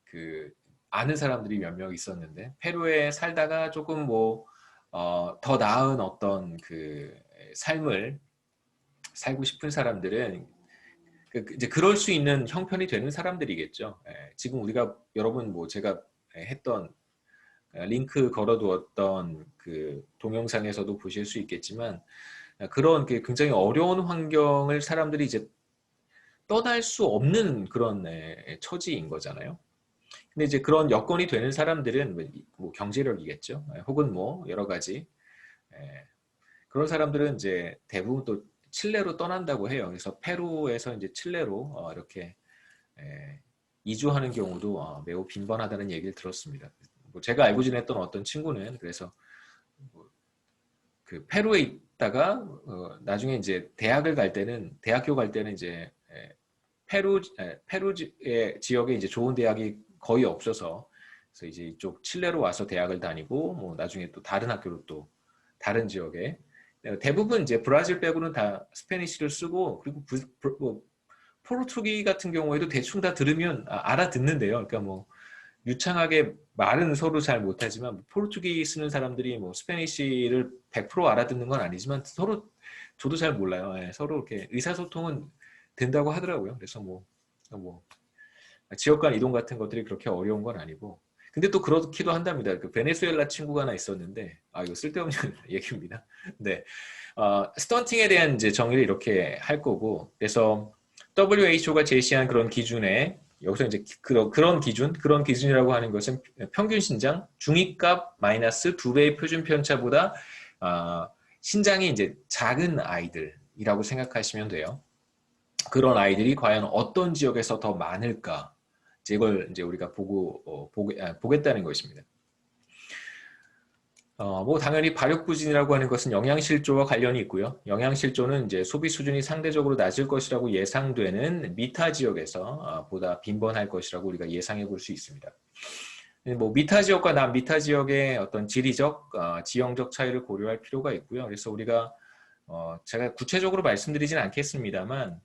그 아는 사람들이 몇 명 있었는데 페루에 살다가 조금 더 나은 어떤 그 삶을 살고 싶은 사람들은 이제 그럴 수 있는 형편이 되는 사람들이겠죠. 지금 여러분 제가 했던 링크 걸어두었던 그 동영상에서도 보실 수 있겠지만 그런 굉장히 어려운 환경을 사람들이 이제 떠날 수 없는 그런 처지인 거잖아요. 근데 이제 그런 여건이 되는 사람들은 뭐 경제력이겠죠. 혹은 뭐 여러 가지 그런 사람들은 이제 대부분 또 칠레로 떠난다고 해요. 그래서 페루에서 이제 칠레로 이렇게 이주하는 경우도 매우 빈번하다는 얘기를 들었습니다. 제가 알고 지냈던 어떤 친구는 그래서 그 페루에 있다가 나중에 이제 대학교 갈 때는 이제 페루 지역에 이제 좋은 대학이 거의 없어서 그래서 이제 이쪽 칠레로 와서 대학을 다니고 뭐 나중에 또 다른 학교로 또 다른 지역에 대부분 이제 브라질 빼고는 다 스페니쉬를 쓰고 그리고 포르투기 같은 경우에도 대충 다 들으면 알아듣는데요. 그러니까 뭐 유창하게 말은 서로 잘 못하지만 포르투기 쓰는 사람들이 뭐 스페니쉬를 100% 알아듣는 건 아니지만 서로 저도 잘 몰라요. 서로 이렇게 의사소통은 된다고 하더라고요. 그래서 뭐 지역 간 이동 같은 것들이 그렇게 어려운 건 아니고 근데 또 그렇기도 한답니다. 그 베네수엘라 친구가 하나 있었는데 이거 쓸데없는 얘기입니다. 네, 스턴팅에 대한 이제 정의를 이렇게 할 거고 그래서 WHO가 제시한 그런 기준에 여기서 이제 그런 기준이라고 하는 것은 평균 신장 중위값 마이너스 2배의 표준 편차보다 신장이 이제 작은 아이들이라고 생각하시면 돼요. 그런 아이들이 과연 어떤 지역에서 더 많을까? 이걸 이제 우리가 보겠다는 것입니다. 뭐 당연히 발육부진이라고 하는 것은 영양실조와 관련이 있고요. 영양실조는 이제 소비 수준이 상대적으로 낮을 것이라고 예상되는 미타 지역에서 보다 빈번할 것이라고 우리가 예상해 볼 수 있습니다. 뭐 미타 지역과 남미타 지역의 어떤 지리적, 지형적 차이를 고려할 필요가 있고요. 그래서 우리가 제가 구체적으로 말씀드리진 않겠습니다만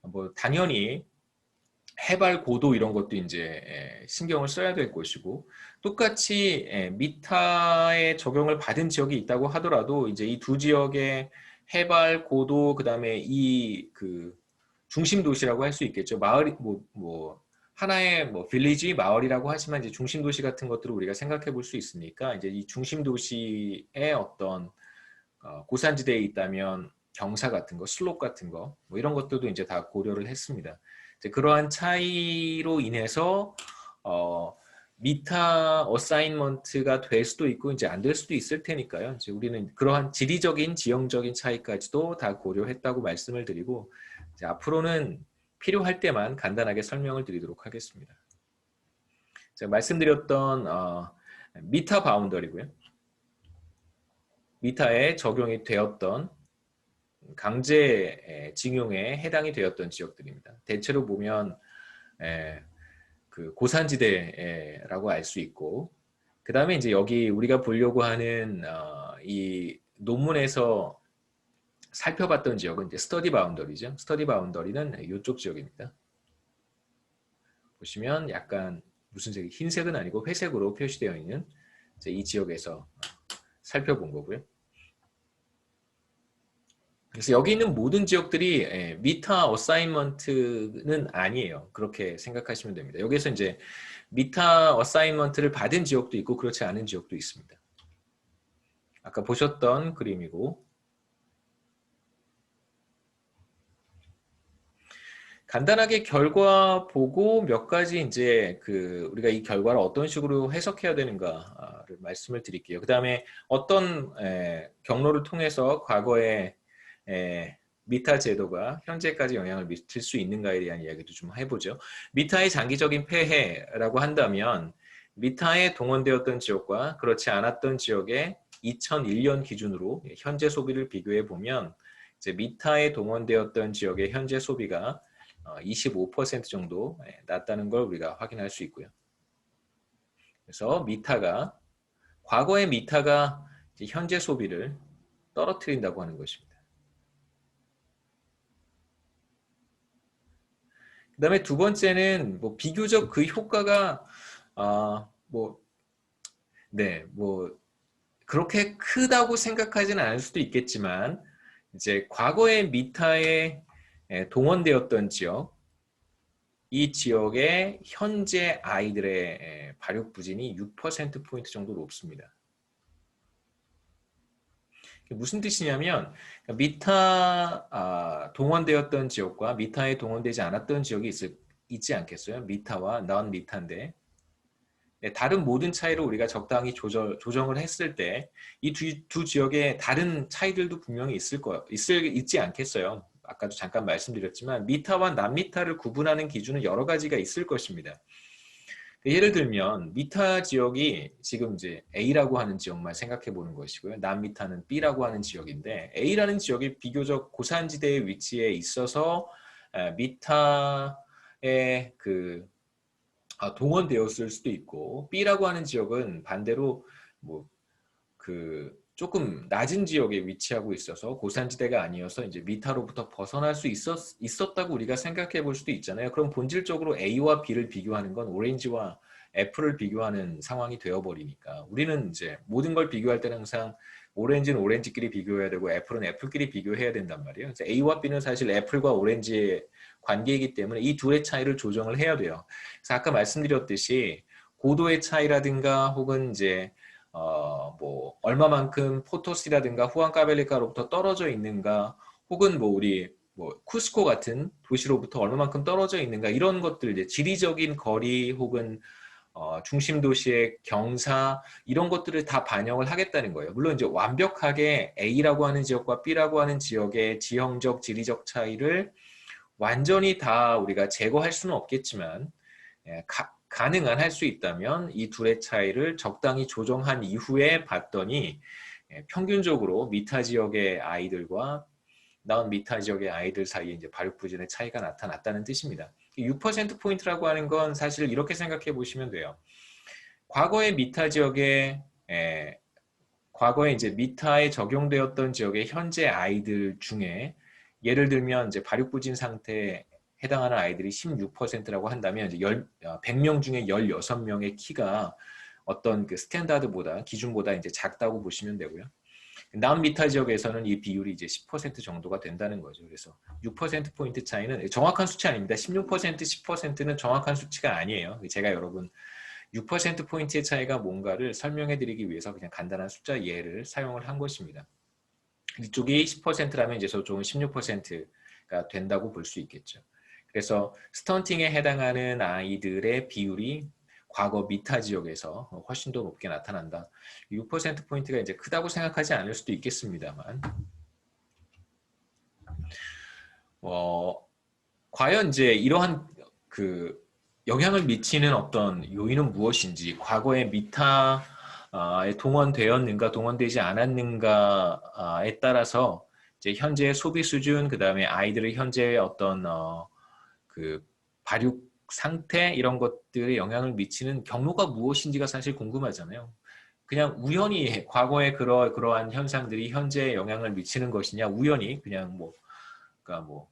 뭐 당연히 해발 고도 이런 것도 이제 신경을 써야 될 것이고 똑같이 미타의 적용을 받은 지역이 있다고 하더라도 이제 이 두 지역의 해발 고도 그다음에 이 그 중심 도시라고 할 수 있겠죠. 마을이 뭐 하나의 뭐 빌리지 마을이라고 하지만 이제 중심 도시 같은 것들을 우리가 생각해 볼 수 있으니까 이제 이 중심 도시의 어떤 고산지대에 있다면 경사 같은 거, 슬롭 같은 거, 뭐 이런 것들도 이제 다 고려를 했습니다. 이제 그러한 차이로 인해서 미타 어사인먼트가 될 수도 있고 이제 안 될 수도 있을 테니까요. 이제 우리는 그러한 지리적인, 지형적인 차이까지도 다 고려했다고 말씀을 드리고 이제 앞으로는 필요할 때만 간단하게 설명을 드리도록 하겠습니다. 제가 말씀드렸던 미타 바운더리고요. 미타에 적용이 되었던 강제 징용에 해당이 되었던 지역들입니다. 대체로 보면 그 고산지대라고 알 수 있고 그 다음에 이제 여기 우리가 보려고 하는 이 논문에서 살펴봤던 지역은 이제 스터디 바운더리죠. 스터디 바운더리는 이쪽 지역입니다. 보시면 약간 무슨 색이 흰색은 아니고 회색으로 표시되어 있는 이제 이 지역에서 살펴본 거고요. 그래서 여기 있는 모든 지역들이 미타 어사인먼트는 아니에요. 그렇게 생각하시면 됩니다. 여기서 이제 미타 어사인먼트를 받은 지역도 있고 그렇지 않은 지역도 있습니다. 아까 보셨던 그림이고 간단하게 결과 보고 몇 가지 이제 그 우리가 이 결과를 어떤 식으로 해석해야 되는가를 말씀을 드릴게요. 그 다음에 어떤 경로를 통해서 과거에 미타 제도가 현재까지 영향을 미칠 수 있는가에 대한 이야기도 좀 해보죠. 미타의 장기적인 폐해라고 한다면 미타에 동원되었던 지역과 그렇지 않았던 지역의 2001년 기준으로 현재 소비를 비교해 보면 이제 미타에 동원되었던 지역의 현재 소비가 25% 정도 낮다는 걸 우리가 확인할 수 있고요. 그래서 미타가 과거의 미타가 현재 소비를 떨어뜨린다고 하는 것입니다. 그 다음에 두 번째는 뭐 비교적 그 효과가 뭐 그렇게 크다고 생각하지는 않을 수도 있겠지만 이제 과거의 미타에 동원되었던 지역 이 지역의 현재 아이들의 발육 부진이 6%포인트 정도 높습니다. 무슨 뜻이냐면 미타 동원되었던 지역과 미타에 동원되지 않았던 지역이 있지 않겠어요? 미타와 넌 미타인데 다른 모든 차이를 우리가 적당히 조정을 했을 때 이 두 지역에 다른 차이들도 분명히 있지 않겠어요? 아까도 잠깐 말씀드렸지만 미타와 남미타를 구분하는 기준은 여러 가지가 있을 것입니다. 예를 들면 미타 지역이 지금 이제 A라고 하는 지역만 생각해 보는 것이고요. 남미타는 B라고 하는 지역인데 A라는 지역이 비교적 고산지대의 위치에 있어서 미타의 동원되었을 수도 있고 B라고 하는 지역은 반대로 뭐 조금 낮은 지역에 위치하고 있어서 고산지대가 아니어서 이제 미타로부터 벗어날 수 있었다고 우리가 생각해 볼 수도 있잖아요. 그럼 본질적으로 A와 B를 비교하는 건 오렌지와 애플을 비교하는 상황이 되어버리니까 우리는 이제 모든 걸 비교할 때는 항상 오렌지는 오렌지끼리 비교해야 되고 애플은 애플끼리 비교해야 된단 말이에요. 그래서 A와 B는 사실 애플과 오렌지의 관계이기 때문에 이 둘의 차이를 조정을 해야 돼요. 그래서 아까 말씀드렸듯이 고도의 차이라든가 혹은 이제 뭐 얼마만큼 포토스라든가 후안카벨리카로부터 떨어져 있는가 혹은 뭐 우리 뭐 쿠스코 같은 도시로부터 얼마만큼 떨어져 있는가 이런 것들 이제 지리적인 거리 혹은 중심 도시의 경사 이런 것들을 다 반영을 하겠다는 거예요. 물론 이제 완벽하게 A라고 하는 지역과 B라고 하는 지역의 지형적 지리적 차이를 완전히 다 우리가 제거할 수는 없겠지만 가능한 할 수 있다면 이 둘의 차이를 적당히 조정한 이후에 봤더니 평균적으로 미타 지역의 아이들과 나온 미타 지역의 아이들 사이에 이제 발육 부진의 차이가 나타났다는 뜻입니다. 6%포인트라고 하는 건 사실 이렇게 생각해 보시면 돼요. 과거의 미타 지역에 과거에 이제 미타에 적용되었던 지역의 현재 아이들 중에 예를 들면 이제 발육부진 상태에 해당하는 아이들이 16%라고 한다면 이제 100명 중에 16명의 키가 어떤 그 스탠다드보다 기준보다 이제 작다고 보시면 되고요. 남미타 지역에서는 이 비율이 이제 10% 정도가 된다는 거죠. 그래서 6%포인트 차이는 정확한 수치 아닙니다. 16%, 10%는 정확한 수치가 아니에요. 제가 여러분 6%포인트의 차이가 뭔가를 설명해 드리기 위해서 그냥 간단한 숫자 예를 사용을 한 것입니다. 이쪽이 10%라면 이제 저쪽은 16%가 된다고 볼 수 있겠죠. 그래서 스턴팅에 해당하는 아이들의 비율이 과거 미타 지역에서 훨씬 더 높게 나타난다. 6%포인트가 이제 크다고 생각하지 않을 수도 있겠습니다만, 과연 이제 이러한 그 영향을 미치는 어떤 요인은 무엇인지, 과거에 미타에 동원되었는가, 동원되지 않았는가에 따라서 이제 현재의 소비 수준, 그 다음에 아이들의 현재의 어떤 그 발육 상태 이런 것들에 영향을 미치는 경로가 무엇인지가 사실 궁금하잖아요. 그냥 우연히 과거에 그러한 현상들이 현재에 영향을 미치는 것이냐, 우연히 그냥 그러니까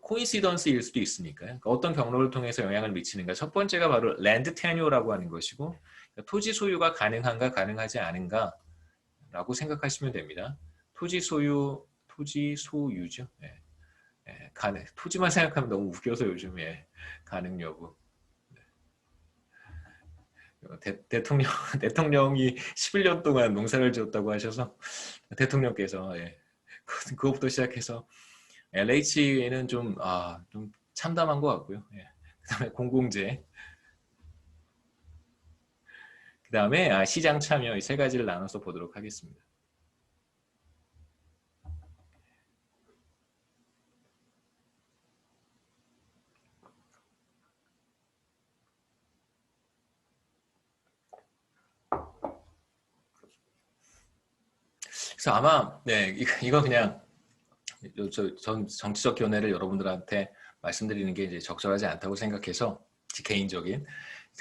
코인시던스일 수도 있으니까요. 그러니까 어떤 경로를 통해서 영향을 미치는가. 첫 번째가 바로 랜드 테뉴어라고 하는 것이고, 그러니까 토지 소유가 가능한가, 가능하지 않은가라고 생각하시면 됩니다. 토지 소유죠. 예. 예, 토지만 생각하면 너무 웃겨서 요즘 가능 여부. 대통령이 11년 동안 농사를 지었다고 하셔서 대통령께서 그것부터 시작해서 LH는 좀 참담한 것 같고요. 그 다음에 공공재, 그 다음에 시장 참여 이 세 가지를 나눠서 보도록 하겠습니다. 그래서 아마 이거 그냥 전 정치적 견해를 여러분들한테 말씀드리는 게 이제 적절하지 않다고 생각해서 개인적인.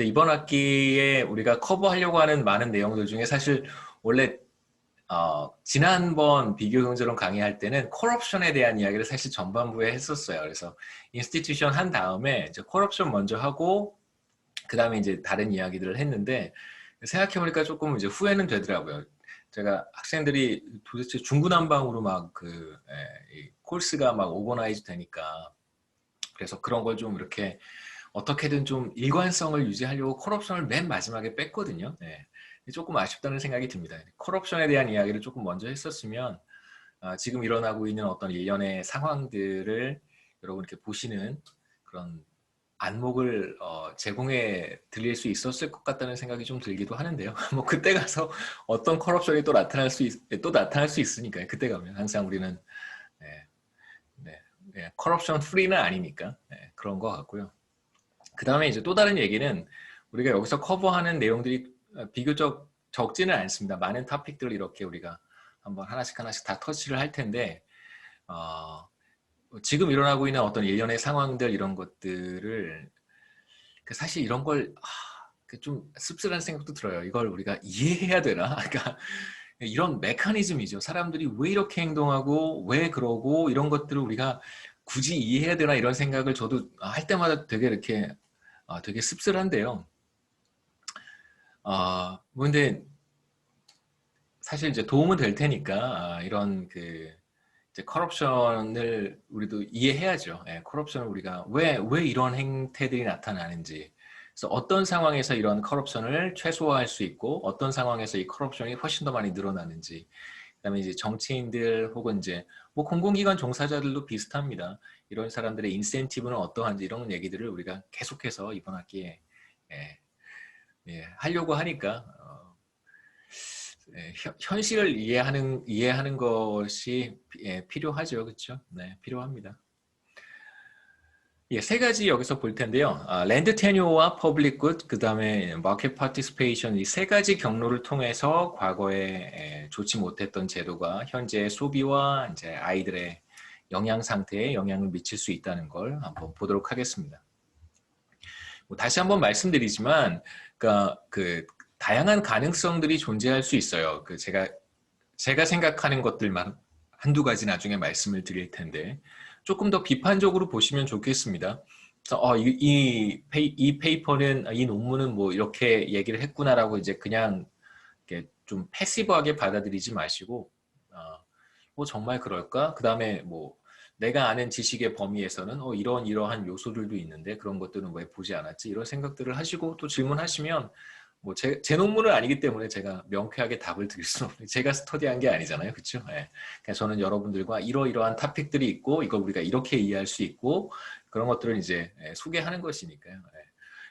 이번 학기에 우리가 커버하려고 하는 많은 내용들 중에 사실 원래 지난번 비교 경제론 강의할 때는 콜옵션에 대한 이야기를 사실 전반부에 했었어요. 그래서 인스티튜션 한 다음에 이제 콜옵션 먼저 하고 그 다음에 이제 다른 이야기들을 했는데 생각해보니까 조금 이제 후회는 되더라고요. 제가 학생들이 도대체 중구난방으로 막 코र्스가 막 오거나이즈 되니까 그래서 그런 걸 좀 이렇게 어떻게든 좀 일관성을 유지하려고 콜옵션을 맨 마지막에 뺐거든요. 조금 아쉽다는 생각이 듭니다. 콜옵션에 대한 이야기를 조금 먼저 했었으면 지금 일어나고 있는 어떤 일련의 상황들을 여러분 이렇게 보시는 그런 안목을 제공해 드릴 수 있었을 것 같다는 생각이 좀 들기도 하는데요. 뭐 그때 가서 어떤 컬옵션이 또 나타날 수 있으니까요. 그때 가면 항상 우리는 컬옵션 프리는 아니니까 그런 것 같고요. 그 다음에 이제 또 다른 얘기는 우리가 여기서 커버하는 내용들이 비교적 적지는 않습니다. 많은 토픽들을 이렇게 우리가 한번 하나씩 다 터치를 할 텐데 지금 일어나고 있는 어떤 일련의 상황들 이런 것들을 사실 이런 걸 좀 씁쓸한 생각도 들어요. 이걸 우리가 이해해야 되나? 그러니까 이런 메커니즘이죠. 사람들이 왜 이렇게 행동하고 왜 그러고 이런 것들을 우리가 굳이 이해해야 되나 이런 생각을 저도 할 때마다 되게 이렇게 되게 씁쓸한데요. 근데 사실 이제 도움은 될 테니까 이런 이제 컬옵션을 우리도 이해해야죠. 컬옵션을 우리가 왜 이런 행태들이 나타나는지, 그래서 어떤 상황에서 이런 컬옵션을 최소화할 수 있고 어떤 상황에서 이 컬옵션이 훨씬 더 많이 늘어나는지, 그다음에 이제 정치인들 혹은 이제 뭐 공공기관 종사자들도 비슷합니다. 이런 사람들의 인센티브는 어떠한지 이런 얘기들을 우리가 계속해서 이번 학기에 하려고 하니까 현실을 이해하는 것이 필요하죠, 그렇죠? 네, 필요합니다. 세 가지 여기서 볼 텐데요. 랜드 테뉴어와 퍼블릭 굿, 그 다음에 마켓 파티시페이션 이 세 가지 경로를 통해서 과거에 좋지 못했던 제도가 현재 소비와 이제 아이들의 영양 상태에 영향을 미칠 수 있다는 걸 한번 보도록 하겠습니다. 다시 한번 말씀드리지만, 그러니까 다양한 가능성들이 존재할 수 있어요. 제가 생각하는 것들만 한두 가지 나중에 말씀을 드릴 텐데 조금 더 비판적으로 보시면 좋겠습니다. 그래서 이 페이퍼는 이 논문은 뭐 이렇게 얘기를 했구나라고 이제 그냥 이렇게 좀 패시브하게 받아들이지 마시고 뭐 정말 그럴까? 그 다음에 뭐 내가 아는 지식의 범위에서는 이러한 요소들도 있는데 그런 것들은 왜 보지 않았지? 이런 생각들을 하시고 또 질문하시면 뭐 제 논문은 아니기 때문에 제가 명쾌하게 답을 드릴 수는 없는 제가 스터디한 게 아니잖아요. 그렇죠? 예. 그래서 저는 여러분들과 이러이러한 토픽들이 있고 이걸 우리가 이렇게 이해할 수 있고 그런 것들을 이제 소개하는 것이니까요. 예.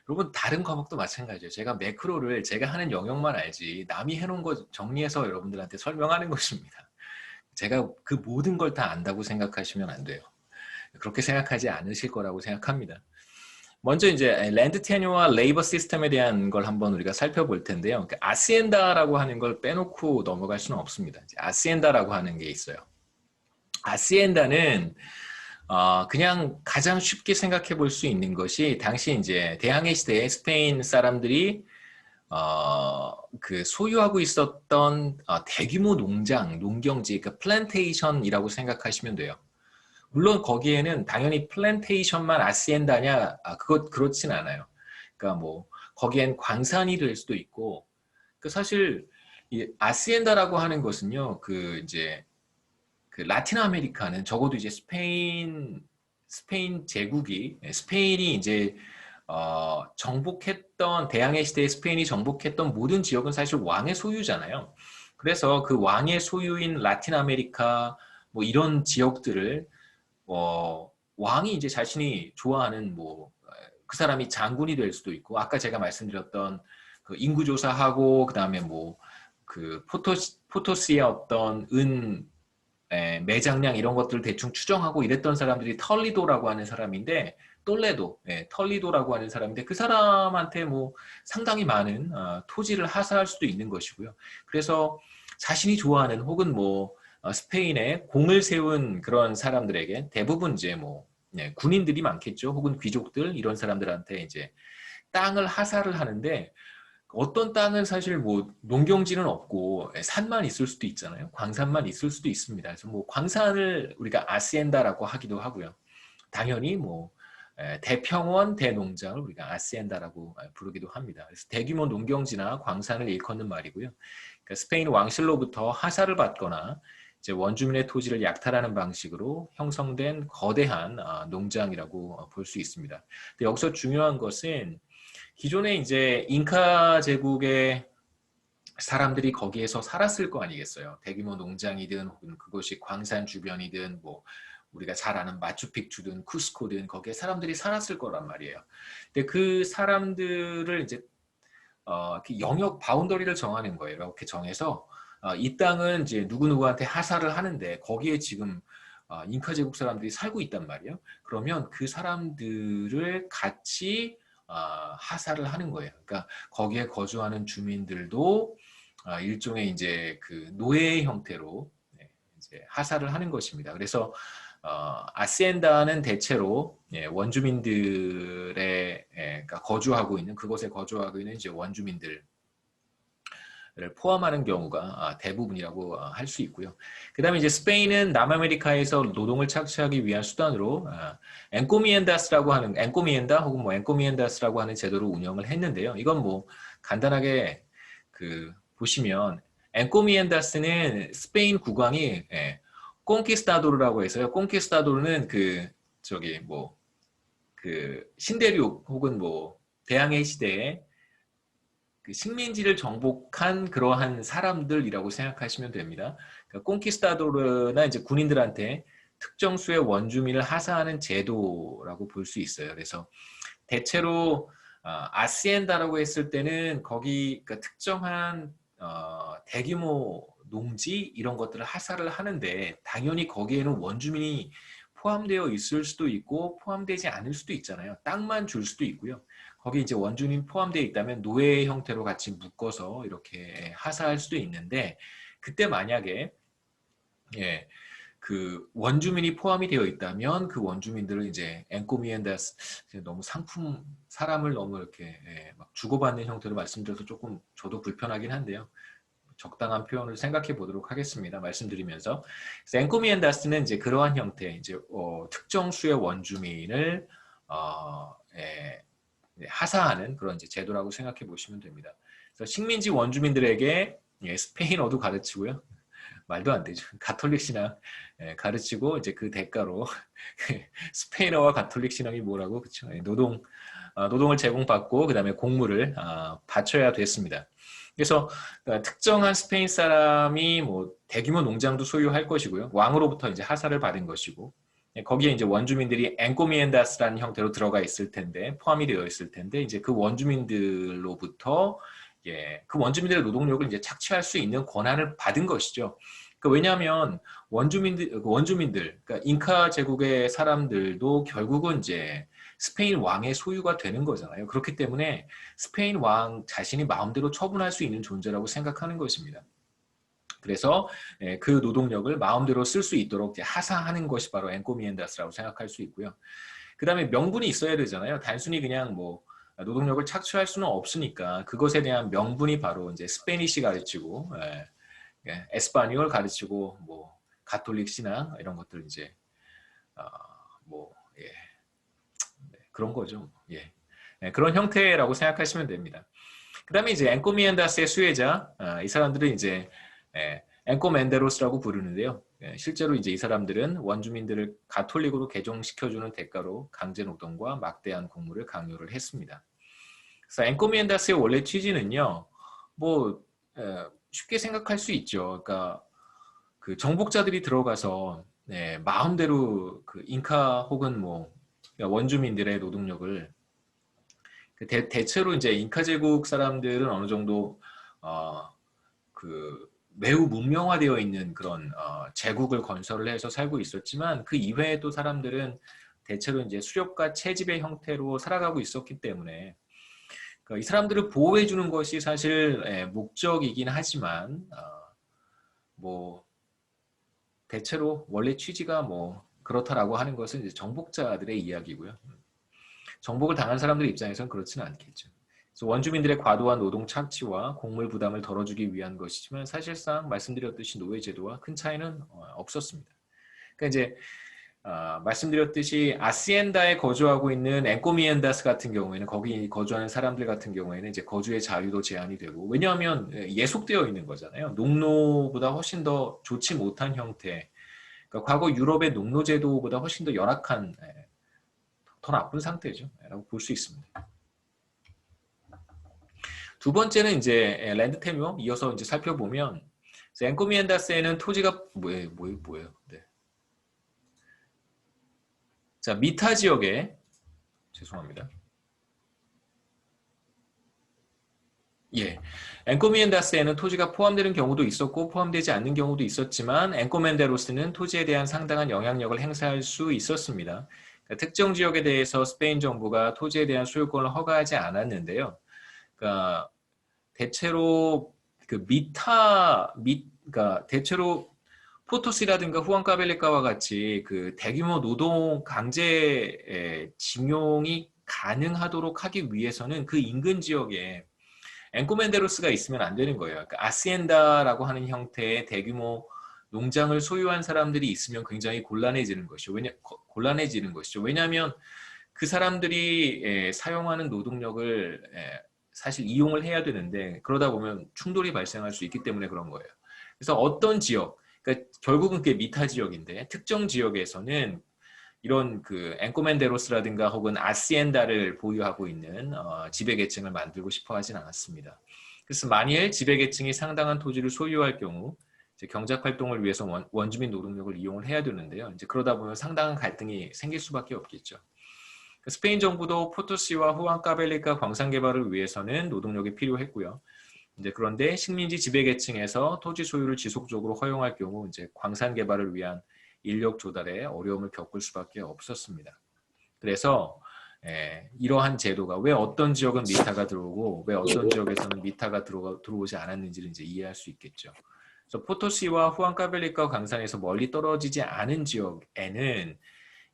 여러분 다른 과목도 마찬가지예요. 제가 매크로를 제가 하는 영역만 알지 남이 해놓은 거 정리해서 여러분들한테 설명하는 것입니다. 제가 그 모든 걸 다 안다고 생각하시면 안 돼요. 그렇게 생각하지 않으실 거라고 생각합니다. 먼저 이제 랜드 테뉴어와 레이버 시스템에 대한 걸 한번 우리가 살펴볼 텐데요. 아시엔다라고 하는 걸 빼놓고 넘어갈 수는 없습니다. 아시엔다라고 하는 게 있어요. 아시엔다는 그냥 가장 쉽게 생각해 볼 수 있는 것이 당시 이제 대항해 시대에 스페인 사람들이 그 소유하고 있었던 대규모 농장, 농경지, 그러니까 플랜테이션이라고 생각하시면 돼요. 물론 거기에는 당연히 플랜테이션만 아시엔다냐? 그렇진 않아요. 그러니까 뭐 거기엔 광산이 될 수도 있고, 그 사실 이 아시엔다라고 하는 것은요, 그 이제 그 라틴 아메리카는 적어도 이제 스페인 제국이 스페인이 이제 정복했던 대항해 시대에 스페인이 정복했던 모든 지역은 사실 왕의 소유잖아요. 그래서 그 왕의 소유인 라틴 아메리카 뭐 이런 지역들을 왕이 이제 자신이 좋아하는 뭐 그 사람이 장군이 될 수도 있고 아까 제가 말씀드렸던 그 인구 조사하고 그다음에 뭐 그 포토스의 어떤 매장량 이런 것들을 대충 추정하고 이랬던 사람들이 털리도라고 하는 사람인데 똘레도 털리도라고 하는 사람인데 그 사람한테 뭐 상당히 많은 토지를 하사할 수도 있는 것이고요. 그래서 자신이 좋아하는 혹은 뭐 스페인에 공을 세운 그런 사람들에게 대부분 이제 뭐 군인들이 많겠죠. 혹은 귀족들 이런 사람들한테 이제 땅을 하사를 하는데 어떤 땅은 사실 뭐 농경지는 없고 산만 있을 수도 있잖아요. 광산만 있을 수도 있습니다. 그래서 뭐 광산을 우리가 아시엔다라고 하기도 하고요. 당연히 뭐 대평원 대농장을 우리가 아시엔다라고 부르기도 합니다. 그래서 대규모 농경지나 광산을 일컫는 말이고요. 그러니까 스페인 왕실로부터 하사를 받거나 이제 원주민의 토지를 약탈하는 방식으로 형성된 거대한 농장이라고 볼 수 있습니다. 근데 여기서 중요한 것은 기존에 이제 잉카 제국의 사람들이 거기에서 살았을 거 아니겠어요. 대규모 농장이든 혹은 그것이 광산 주변이든 뭐 우리가 잘 아는 마추픽추든 쿠스코든 거기에 사람들이 살았을 거란 말이에요. 근데 그 사람들을 이제 영역 바운더리를 정하는 거예요. 이렇게 정해서 이 땅은 이제 누구누구한테 하사를 하는데 거기에 지금 잉카 제국 사람들이 살고 있단 말이에요. 그러면 그 사람들을 같이 하사를 하는 거예요. 그러니까 거기에 거주하는 주민들도 일종의 이제 그 노예 형태로 이제 하사를 하는 것입니다. 그래서 아시엔다는 대체로 원주민들의 그러니까 거주하고 있는 그곳에 거주하고 있는 이제 원주민들 포함하는 경우가 대부분이라고 할 수 있고요. 그 다음에 이제 스페인은 남아메리카에서 노동을 착취하기 위한 수단으로 엔코미엔다스라고 하는 엔코미엔다 혹은 뭐 엔코미엔다스라고 하는 제도를 운영을 했는데요. 이건 뭐 간단하게 그 보시면 엔코미엔다스는 스페인 국왕이 꽁키스타도르라고 해서요. 꽁키스타도르는 그 저기 뭐 그 신대륙 혹은 뭐 대항해 시대에 그 식민지를 정복한 그러한 사람들이라고 생각하시면 됩니다. 그러니까 꽁키스타도르나 이제 군인들한테 특정 수의 원주민을 하사하는 제도라고 볼 수 있어요. 그래서 대체로 아시엔다라고 했을 때는 거기 그러니까 특정한 대규모 농지 이런 것들을 하사를 하는데 당연히 거기에는 원주민이 포함되어 있을 수도 있고 포함되지 않을 수도 있잖아요. 땅만 줄 수도 있고요. 거기 이제 원주민 포함되어 있다면 노예 형태로 같이 묶어서 이렇게 하사할 수도 있는데 그때 만약에 그 원주민이 포함이 되어 있다면 그 원주민들을 이제 엔코미엔다스, 너무 사람을 너무 이렇게 막 주고받는 형태로 말씀드려서 조금 저도 불편하긴 한데요. 적당한 표현을 생각해 보도록 하겠습니다. 말씀드리면서 엔코미엔다스는 이제 그러한 형태, 이제 특정 수의 원주민을 하사하는 그런 이제 제도라고 생각해 보시면 됩니다. 그래서 식민지 원주민들에게 스페인어도 가르치고요. 말도 안 되죠. 가톨릭 신앙 가르치고 이제 그 대가로 스페인어와 가톨릭 신앙이 뭐라고 그렇죠? 노동을 제공받고 그다음에 공물을 바쳐야 됐습니다. 그래서 특정한 스페인 사람이 뭐 대규모 농장도 소유할 것이고요. 왕으로부터 이제 하사를 받은 것이고 거기에 이제 원주민들이 엔코미엔다스라는 형태로 들어가 있을 텐데 포함이 되어 있을 텐데 이제 그 원주민들로부터 그 원주민들의 노동력을 이제 착취할 수 있는 권한을 받은 것이죠. 왜냐하면 원주민들, 그러니까 잉카 제국의 사람들도 결국은 이제 스페인 왕의 소유가 되는 거잖아요. 그렇기 때문에 스페인 왕 자신이 마음대로 처분할 수 있는 존재라고 생각하는 것입니다. 그래서 그 노동력을 마음대로 쓸 수 있도록 하사하는 것이 바로 엔코미엔다스라고 생각할 수 있고요. 그 다음에 명분이 있어야 되잖아요. 단순히 그냥 뭐 노동력을 착취할 수는 없으니까 그것에 대한 명분이 바로 이제 스페니시 가르치고 에스파뇰 가르치고 뭐 가톨릭 신앙 이런 것들 이제 그런 거죠. 그런 형태라고 생각하시면 됩니다. 그다음에 이제 엔코미엔다스의 수혜자 이 사람들은 이제 엔코멘데로스라고 부르는데요. 실제로 이제 이 사람들은 원주민들을 가톨릭으로 개종시켜주는 대가로 강제 노동과 막대한 공무를 강요를 했습니다. 그래서 엔코미엔다스의 원래 취지는요, 뭐 쉽게 생각할 수 있죠. 그러니까 그 정복자들이 들어가서 마음대로 그 잉카 혹은 뭐 원주민들의 노동력을 대체로 이제 잉카 제국 사람들은 어느 정도 그 매우 문명화되어 있는 그런 제국을 건설을 해서 살고 있었지만 그 이외에도 사람들은 대체로 이제 수렵과 채집의 형태로 살아가고 있었기 때문에 이 사람들을 보호해 주는 것이 사실 목적이긴 하지만 뭐 대체로 원래 취지가 뭐 그렇다라고 하는 것은 이제 정복자들의 이야기고요. 정복을 당한 사람들 입장에서는 그렇지는 않겠죠. 그래서 원주민들의 과도한 노동 착취와 곡물 부담을 덜어주기 위한 것이지만 사실상 말씀드렸듯이 노예제도와 큰 차이는 없었습니다. 그러니까 이제 말씀드렸듯이 아시엔다에 거주하고 있는 엔코미엔다스 같은 경우에는 거기 거주하는 사람들 같은 경우에는 이제 거주의 자유도 제한이 되고 왜냐하면 예속되어 있는 거잖아요. 농노보다 훨씬 더 좋지 못한 형태. 그러니까 과거 유럽의 농노제도보다 훨씬 더 열악한 더 나쁜 상태죠. 라고 볼 수 있습니다. 두 번째는 이제 랜드 테뮤어 이어서 이제 살펴보면 엔코미엔다스에는 토지가 뭐예요? 네. 자, 미타 지역에 죄송합니다. 엔코미엔다스에는 토지가 포함되는 경우도 있었고 포함되지 않는 경우도 있었지만 엔코멘데로스는 토지에 대한 상당한 영향력을 행사할 수 있었습니다. 그러니까 특정 지역에 대해서 스페인 정부가 토지에 대한 소유권을 허가하지 않았는데요. 그러니까 대체로 그러니까 대체로 포토스라든가 후안카벨리카와 같이 그 대규모 노동 강제 징용이 가능하도록 하기 위해서는 그 인근 지역에 엔코멘데로스가 있으면 안 되는 거예요. 그러니까 아시엔다라고 하는 형태의 대규모 농장을 소유한 사람들이 있으면 굉장히 곤란해지는 것이죠. 왜냐하면 그 사람들이 사용하는 노동력을 사실 이용을 해야 되는데 그러다 보면 충돌이 발생할 수 있기 때문에 그런 거예요. 그래서 어떤 지역, 그러니까 결국은 그게 미타 지역인데 특정 지역에서는 이런 그 엔코멘데로스라든가 혹은 아시엔다를 보유하고 있는 지배계층을 만들고 싶어 하진 않았습니다. 그래서 만일 지배계층이 상당한 토지를 소유할 경우 이제 경작 활동을 위해서 원주민 노동력을 이용을 해야 되는데요. 이제 그러다 보면 상당한 갈등이 생길 수밖에 없겠죠. 스페인 정부도 포토시와 후안카벨리카 광산 개발을 위해서는 노동력이 필요했고요. 이제 그런데 식민지 지배계층에서 토지 소유를 지속적으로 허용할 경우 이제 광산 개발을 위한 인력 조달에 어려움을 겪을 수밖에 없었습니다. 그래서 이러한 제도가 왜 어떤 지역은 미타가 들어오고 왜 어떤 지역에서는 미타가 들어오지 않았는지를 이제 이해할 수 있겠죠. 그래서 포토시와 후안카벨리카 광산에서 멀리 떨어지지 않은 지역에는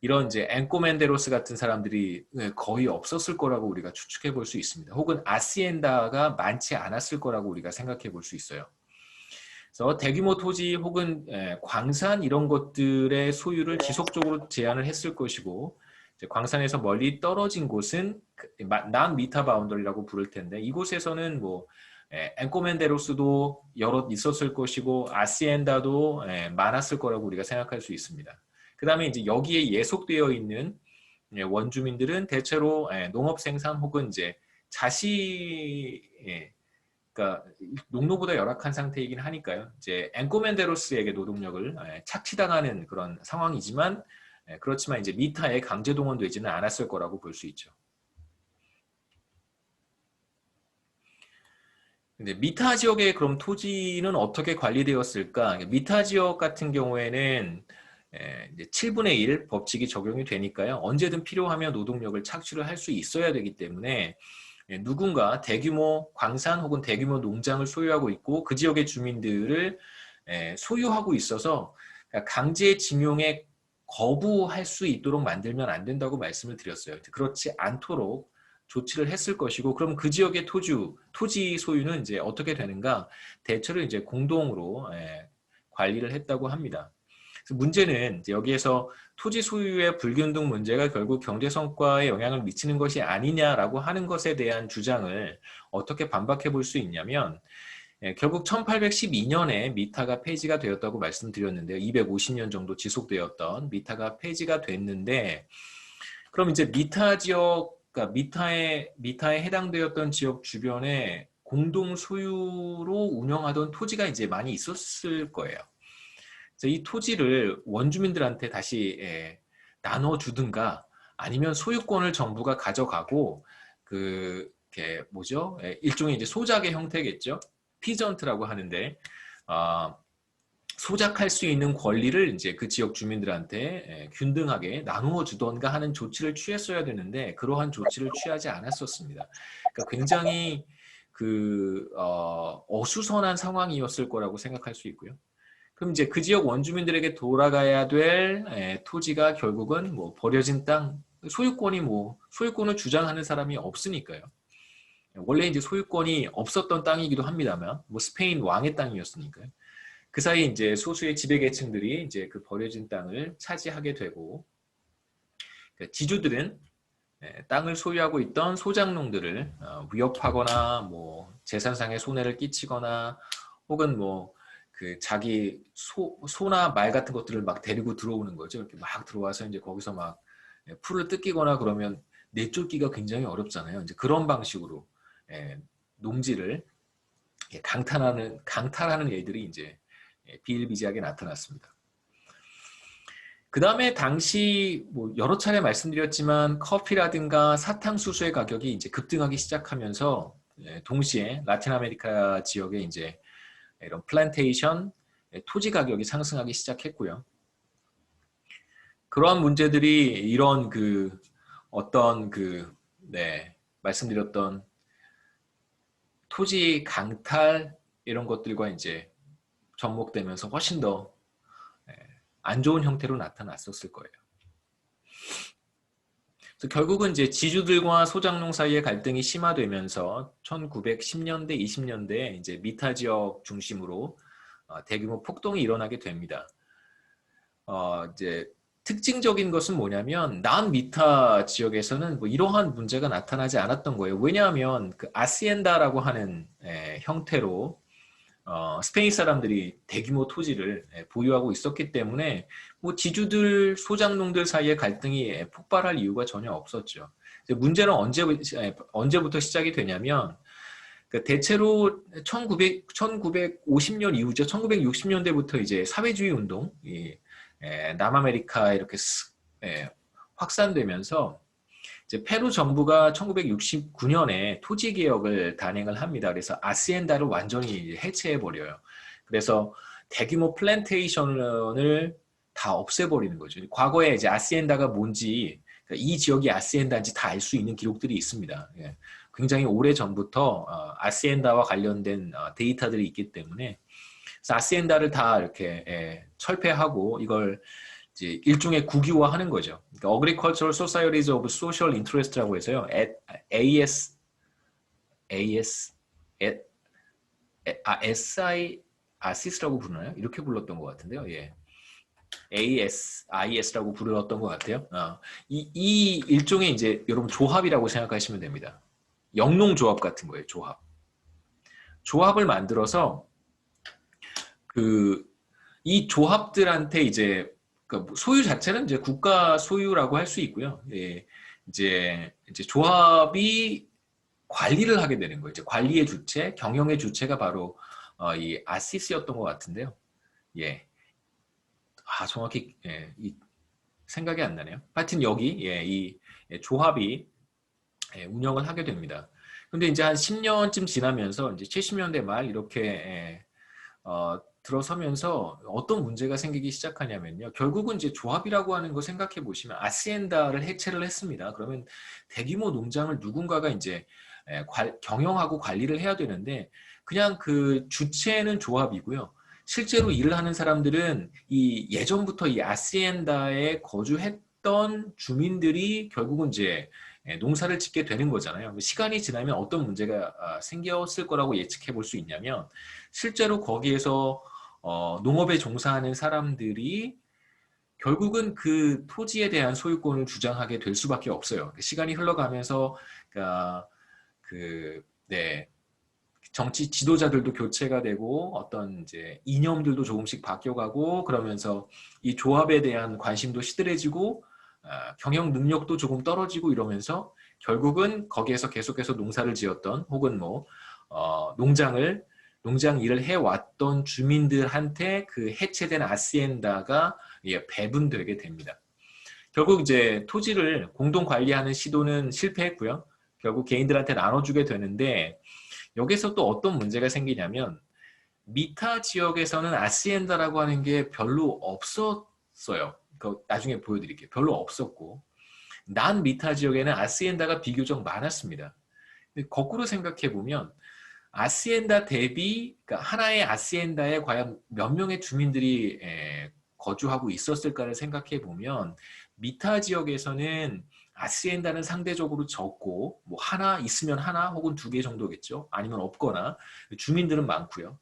이런 이제 앵꼬멘데로스 같은 사람들이 거의 없었을 거라고 우리가 추측해 볼 수 있습니다. 혹은 아시엔다가 많지 않았을 거라고 우리가 생각해 볼 수 있어요. 그래서 대규모 토지 혹은 광산 이런 것들의 소유를 지속적으로 제한을 했을 것이고 광산에서 멀리 떨어진 곳은 난 미타 바운더리라고 부를 텐데 이곳에서는 뭐 앵꼬멘데로스도 여럿 있었을 것이고 아시엔다도 많았을 거라고 우리가 생각할 수 있습니다. 그 다음에 이제 여기에 예속되어 있는 원주민들은 대체로 농업 생산 혹은 이제 그러니까 농노보다 열악한 상태이긴 하니까요. 이제 앵꼬멘데로스에게 노동력을 착취당하는 그런 상황이지만 그렇지만 이제 미타에 강제 동원되지는 않았을 거라고 볼 수 있죠. 근데 미타 지역의 그럼 토지는 어떻게 관리되었을까? 미타 지역 같은 경우에는 이제 7분의 1 법칙이 적용이 되니까요. 언제든 필요하면 노동력을 착취를 할 수 있어야 되기 때문에 누군가 대규모 광산 혹은 대규모 농장을 소유하고 있고 그 지역의 주민들을 소유하고 있어서 강제징용에 거부할 수 있도록 만들면 안 된다고 말씀을 드렸어요. 그렇지 않도록 조치를 했을 것이고 그럼 그 지역의 토지 소유는 이제 어떻게 되는가? 대체로 이제 공동으로 관리를 했다고 합니다. 그래서 문제는 이제 여기에서 토지 소유의 불균등 문제가 결국 경제 성과에 영향을 미치는 것이 아니냐라고 하는 것에 대한 주장을 어떻게 반박해 볼 수 있냐면 결국 1812년에 미타가 폐지가 되었다고 말씀드렸는데요. 250년 정도 지속되었던 미타가 폐지가 됐는데 그럼 이제 미타 지역, 그러니까 미타에 해당되었던 지역 주변에 공동 소유로 운영하던 토지가 이제 많이 있었을 거예요. 그래서 이 토지를 원주민들한테 다시 나눠주든가 아니면 소유권을 정부가 가져가고 그게 뭐죠? 일종의 이제 소작의 형태겠죠. 피전트라고 하는데 소작할 수 있는 권리를 이제 그 지역 주민들한테 균등하게 나누어 주던가 하는 조치를 취했어야 되는데 그러한 조치를 취하지 않았었습니다. 그러니까 굉장히 어수선한 상황이었을 거라고 생각할 수 있고요. 그럼 이제 그 지역 원주민들에게 돌아가야 될 토지가 결국은 뭐 버려진 땅, 소유권을 주장하는 사람이 없으니까요. 원래 이제 소유권이 없었던 땅이기도 합니다만, 뭐 스페인 왕의 땅이었으니까요. 그 사이 이제 소수의 지배계층들이 이제 그 버려진 땅을 차지하게 되고, 그러니까 지주들은 땅을 소유하고 있던 소작농들을 위협하거나 뭐 재산상의 손해를 끼치거나 혹은 뭐 그 자기 소나 말 같은 것들을 막 데리고 들어오는 거죠. 이렇게 막 들어와서 이제 거기서 막 풀을 뜯기거나 그러면 내쫓기가 굉장히 어렵잖아요. 이제 그런 방식으로 농지를 강탈하는 일들이 이제 비일비재하게 나타났습니다. 그 다음에 당시 뭐 여러 차례 말씀드렸지만 커피라든가 사탕수수의 가격이 이제 급등하기 시작하면서 동시에 라틴 아메리카 지역에 이제 이런 플랜테이션 토지 가격이 상승하기 시작했고요. 그러한 문제들이 이런 말씀드렸던 토지 강탈 이런 것들과 이제 접목되면서 훨씬 더 안 좋은 형태로 나타났었을 거예요. 그래서 결국은 이제 지주들과 소작농 사이의 갈등이 심화되면서 1910년대, 20년대에 이제 미타 지역 중심으로 대규모 폭동이 일어나게 됩니다. 이제 특징적인 것은 뭐냐면 남미타 지역에서는 뭐 이러한 문제가 나타나지 않았던 거예요. 왜냐하면 그 아시엔다라고 하는 형태로 스페인 사람들이 대규모 토지를 보유하고 있었기 때문에 뭐 지주들, 소작농들 사이의 갈등이 폭발할 이유가 전혀 없었죠. 문제는 언제부터 시작이 되냐면 대체로 1950년 이후죠. 1960년대부터 이제 사회주의 운동이 남아메리카에 이렇게 확산되면서 이제 페루 정부가 1969년에 토지 개혁을 단행을 합니다. 그래서 아시엔다를 완전히 해체해 버려요. 그래서 대규모 플랜테이션을 다 없애버리는 거죠. 과거에 이제 아시엔다가 뭔지, 이 지역이 아시엔다인지 다 알 수 있는 기록들이 있습니다. 굉장히 오래 전부터 아시엔다와 관련된 데이터들이 있기 때문에 그래서 아시엔다를 다 이렇게 철폐하고 이걸 이제 일종의 국유화하는 거죠. 그러니까 Agricultural Societies of Social Interest라고 해서요. AS, SI, 아시스라고 부르나요? 이렇게 불렀던 것 같은데요. 예. IS라고 불렀던 것 같아요. 이 일종의 이제 여러분 조합이라고 생각하시면 됩니다. 영농조합 같은 거예요. 조합을 만들어서 이 조합들한테 이제 소유 자체는 이제 국가 소유라고 할 수 있고요. 예, 이제 조합이 관리를 하게 되는 거예요. 이제 관리의 주체, 경영의 주체가 바로 이 아시스였던 것 같은데요. 예, 정확히 이 생각이 안 나네요. 하여튼 여기 이 조합이 운영을 하게 됩니다. 근데 이제 한 10년쯤 지나면서 이제 70년대 말 이렇게 들어서면서 어떤 문제가 생기기 시작하냐면요. 결국은 이제 조합이라고 하는 거 생각해 보시면 아시엔다를 해체를 했습니다. 그러면 대규모 농장을 누군가가 이제 경영하고 관리를 해야 되는데 그냥 그 주체는 조합이고요. 실제로 일을 하는 사람들은 이 예전부터 이 아시엔다에 거주했던 주민들이 결국은 이제 농사를 짓게 되는 거잖아요. 시간이 지나면 어떤 문제가 생겼을 거라고 예측해 볼 수 있냐면 실제로 거기에서 농업에 종사하는 사람들이 결국은 그 토지에 대한 소유권을 주장하게 될 수밖에 없어요. 시간이 흘러가면서 그러니까 정치 지도자들도 교체가 되고 어떤 이제 이념들도 조금씩 바뀌어가고 그러면서 이 조합에 대한 관심도 시들해지고 경영 능력도 조금 떨어지고 이러면서 결국은 거기에서 계속해서 농사를 지었던 혹은 뭐 농장 일을 해왔던 주민들한테 그 해체된 아시엔다가 배분되게 됩니다. 결국 이제 토지를 공동 관리하는 시도는 실패했고요. 결국 개인들한테 나눠주게 되는데 여기서 또 어떤 문제가 생기냐면 미타 지역에서는 아시엔다라고 하는 게 별로 없었어요. 나중에 보여드릴게요. 별로 없었고 난 미타 지역에는 아시엔다가 비교적 많았습니다. 거꾸로 생각해 보면 아시엔다 대비 그러니까 하나의 아시엔다에 과연 몇 명의 주민들이 거주하고 있었을까를 생각해 보면 미타 지역에서는 아시엔다는 상대적으로 적고 뭐 하나 있으면 하나 혹은 두 개 정도겠죠. 아니면 없거나 주민들은 많고요.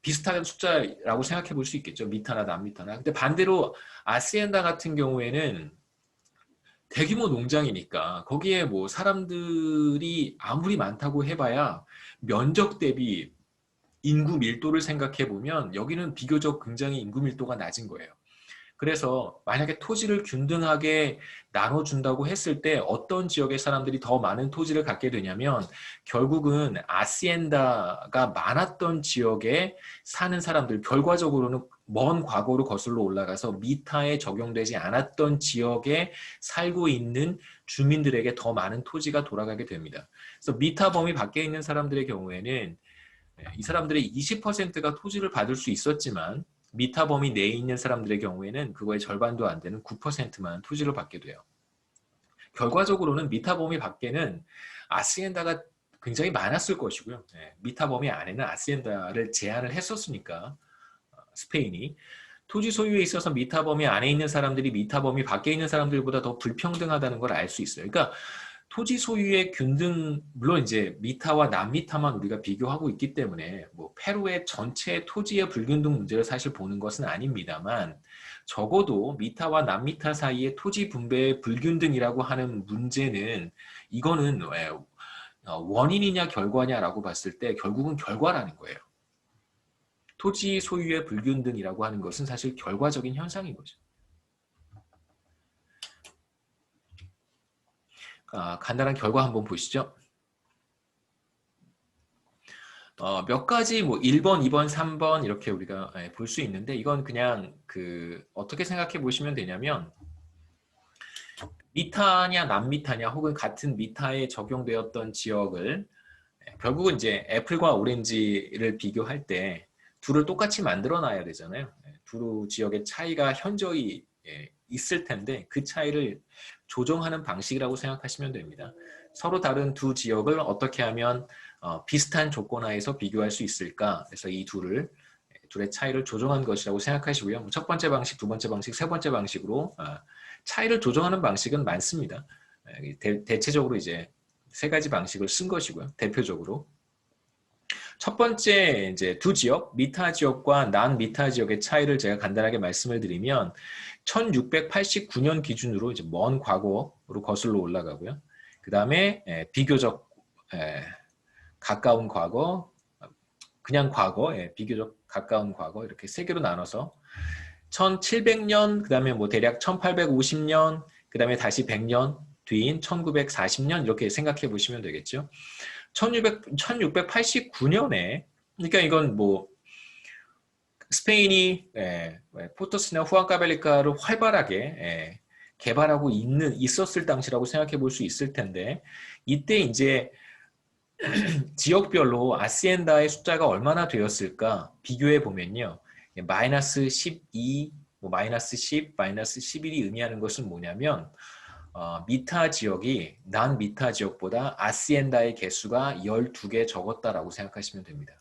비슷한 숫자라고 생각해 볼 수 있겠죠. 미타나 남미타나. 근데 반대로 아시엔다 같은 경우에는 대규모 농장이니까 거기에 뭐 사람들이 아무리 많다고 해봐야 면적 대비 인구 밀도를 생각해 보면 여기는 비교적 굉장히 인구 밀도가 낮은 거예요. 그래서 만약에 토지를 균등하게 나눠준다고 했을 때 어떤 지역의 사람들이 더 많은 토지를 갖게 되냐면 결국은 아시엔다가 많았던 지역에 사는 사람들 결과적으로는 먼 과거로 거슬러 올라가서 미타에 적용되지 않았던 지역에 살고 있는 주민들에게 더 많은 토지가 돌아가게 됩니다. 그래서 미타 범위 밖에 있는 사람들의 경우에는 이 사람들의 20%가 토지를 받을 수 있었지만 미타 범위 내에 있는 사람들의 경우에는 그거의 절반도 안 되는 9%만 토지를 받게 돼요. 결과적으로는 미타 범위 밖에는 아시엔다가 굉장히 많았을 것이고요. 미타 범위 안에는 아시엔다를 제한을 했었으니까 스페인이 토지 소유에 있어서 미타 범위 안에 있는 사람들이 미타 범위 밖에 있는 사람들보다 더 불평등하다는 걸 알 수 있어요. 그러니까 토지 소유의 균등, 물론 이제 미타와 남미타만 우리가 비교하고 있기 때문에 뭐 페루의 전체 토지의 불균등 문제를 사실 보는 것은 아닙니다만 적어도 미타와 남미타 사이의 토지 분배의 불균등이라고 하는 문제는 이거는 원인이냐 결과냐라고 봤을 때 결국은 결과라는 거예요. 토지 소유의 불균등이라고 하는 것은 사실 결과적인 현상인 거죠. 간단한 결과 한번 보시죠. 몇 가지 뭐 1번, 2번, 3번 이렇게 우리가 볼 수 있는데 이건 그냥 어떻게 생각해 보시면 되냐면 미타냐 남미타냐 혹은 같은 미타에 적용되었던 지역을 결국은 이제 애플과 오렌지를 비교할 때 둘을 똑같이 만들어 놔야 되잖아요. 두 지역의 차이가 현저히 있을 텐데 그 차이를 조정하는 방식이라고 생각하시면 됩니다. 서로 다른 두 지역을 어떻게 하면 비슷한 조건 하에서 비교할 수 있을까? 그래서 이 둘을 둘의 차이를 조정한 것이라고 생각하시고요. 첫 번째 방식, 두 번째 방식, 세 번째 방식으로 차이를 조정하는 방식은 많습니다. 대체적으로 이제 세 가지 방식을 쓴 것이고요. 대표적으로 첫 번째 이제 두 지역, 미타 지역과 난 미타 지역의 차이를 제가 간단하게 말씀을 드리면 1689년 기준으로 이제 먼 과거로 거슬러 올라가고요. 그 다음에 비교적 가까운 과거, 그냥 과거, 비교적 가까운 과거 이렇게 세 개로 나눠서 1700년, 그 다음에 뭐 대략 1850년, 그 다음에 다시 100년 뒤인 1940년 이렇게 생각해 보시면 되겠죠. 1689년에 그러니까 이건 뭐 스페인이 포토스나 후안카벨리카를 활발하게 개발하고 있었을 당시라고 생각해 볼 수 있을 텐데 이때 이제 지역별로 아시엔다의 숫자가 얼마나 되었을까 비교해 보면요. 마이너스 12, 뭐 마이너스 10, 마이너스 11이 의미하는 것은 뭐냐면 미타 지역이 난 미타 지역보다 아시엔다의 개수가 12개 적었다라고 생각하시면 됩니다.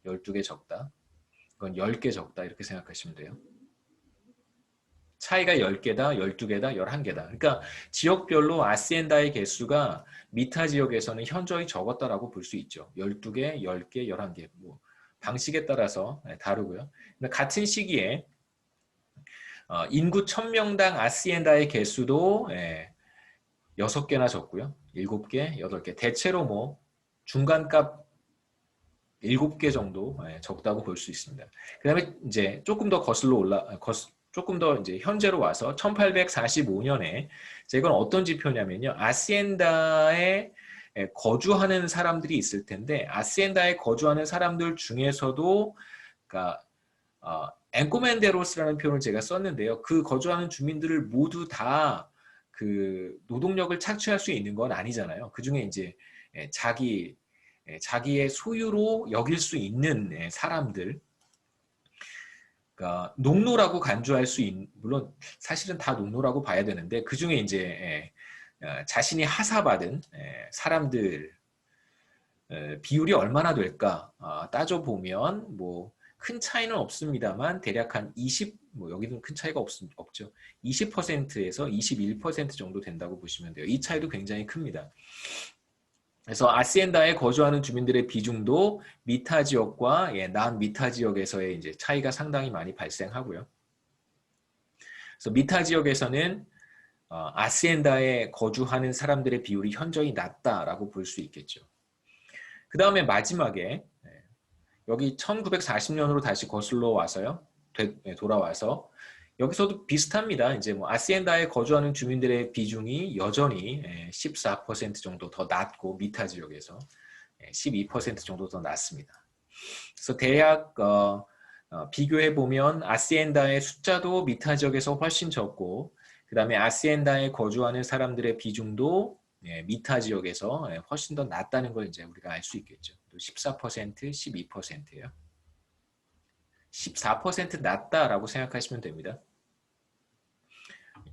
12개 적다. 그건 10개 적다 이렇게 생각하시면 돼요. 차이가 10개다, 12개다, 11개다. 그러니까 지역별로 아시엔다의 개수가 미타 지역에서는 현저히 적었다라고 볼 수 있죠. 12개, 10개, 11개. 뭐 방식에 따라서 다르고요. 같은 시기에 인구 1000명당 아시엔다의 개수도 6개나 적고요. 7개, 8개. 대체로 뭐 중간값 7개 정도 적다고 볼 수 있습니다. 그 다음에 이제 조금 더 조금 더 이제 현재로 와서 1845년에 이건 어떤 지표냐면요. 아시엔다에 거주하는 사람들이 있을 텐데 아시엔다에 거주하는 사람들 중에서도 그러니까 엔코멘데로스라는 표현을 제가 썼는데요. 그 거주하는 주민들을 모두 다 그 노동력을 착취할 수 있는 건 아니잖아요. 그 중에 이제 자기의 소유로 여길 수 있는 사람들, 그러니까 농노라고 간주할 수 있는, 물론 사실은 다 농노라고 봐야 되는데 그 중에 이제 자신이 하사받은 사람들 비율이 얼마나 될까 따져보면 뭐 큰 차이는 없습니다만 대략 한 20, 뭐 여기는 큰 차이가 없죠. 20%에서 21% 정도 된다고 보시면 돼요. 이 차이도 굉장히 큽니다. 그래서 아시엔다에 거주하는 주민들의 비중도 미타 지역과 난 미타 지역에서의 이제 차이가 상당히 많이 발생하고요. 그래서 미타 지역에서는 아시엔다에 거주하는 사람들의 비율이 현저히 낮다라고 볼 수 있겠죠. 그 다음에 마지막에 여기 1940년으로 다시 거슬러 와서요. 돌아와서 여기서도 비슷합니다. 이제 뭐 아시엔다에 거주하는 주민들의 비중이 여전히 14% 정도 더 낮고 미타 지역에서 12% 정도 더 낮습니다. 그래서 대략 비교해 보면 아시엔다의 숫자도 미타 지역에서 훨씬 적고 그 다음에 아시엔다에 거주하는 사람들의 비중도 미타 지역에서 훨씬 더 낮다는 걸 이제 우리가 알 수 있겠죠. 14%, 12%예요. 14% 낮다라고 생각하시면 됩니다.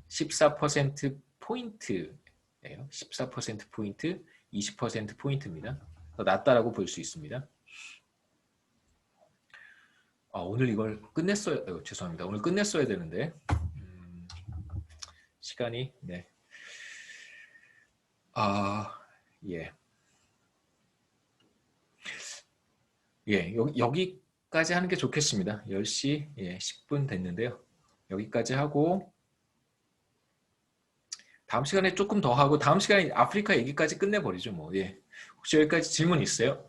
14% 포인트예요. 14% 포인트, 20% 포인트입니다. 더 낮다라고 볼 수 있습니다. 오늘 이걸 끝냈어요. 죄송합니다. 오늘 끝냈어야 되는데 시간이 여기까지 하는 게 좋겠습니다. 10시 10분 됐는데요. 여기까지 하고 다음 시간에 조금 더 하고 다음 시간에 아프리카 얘기까지 끝내버리죠. 뭐 혹시 여기까지 질문 있어요?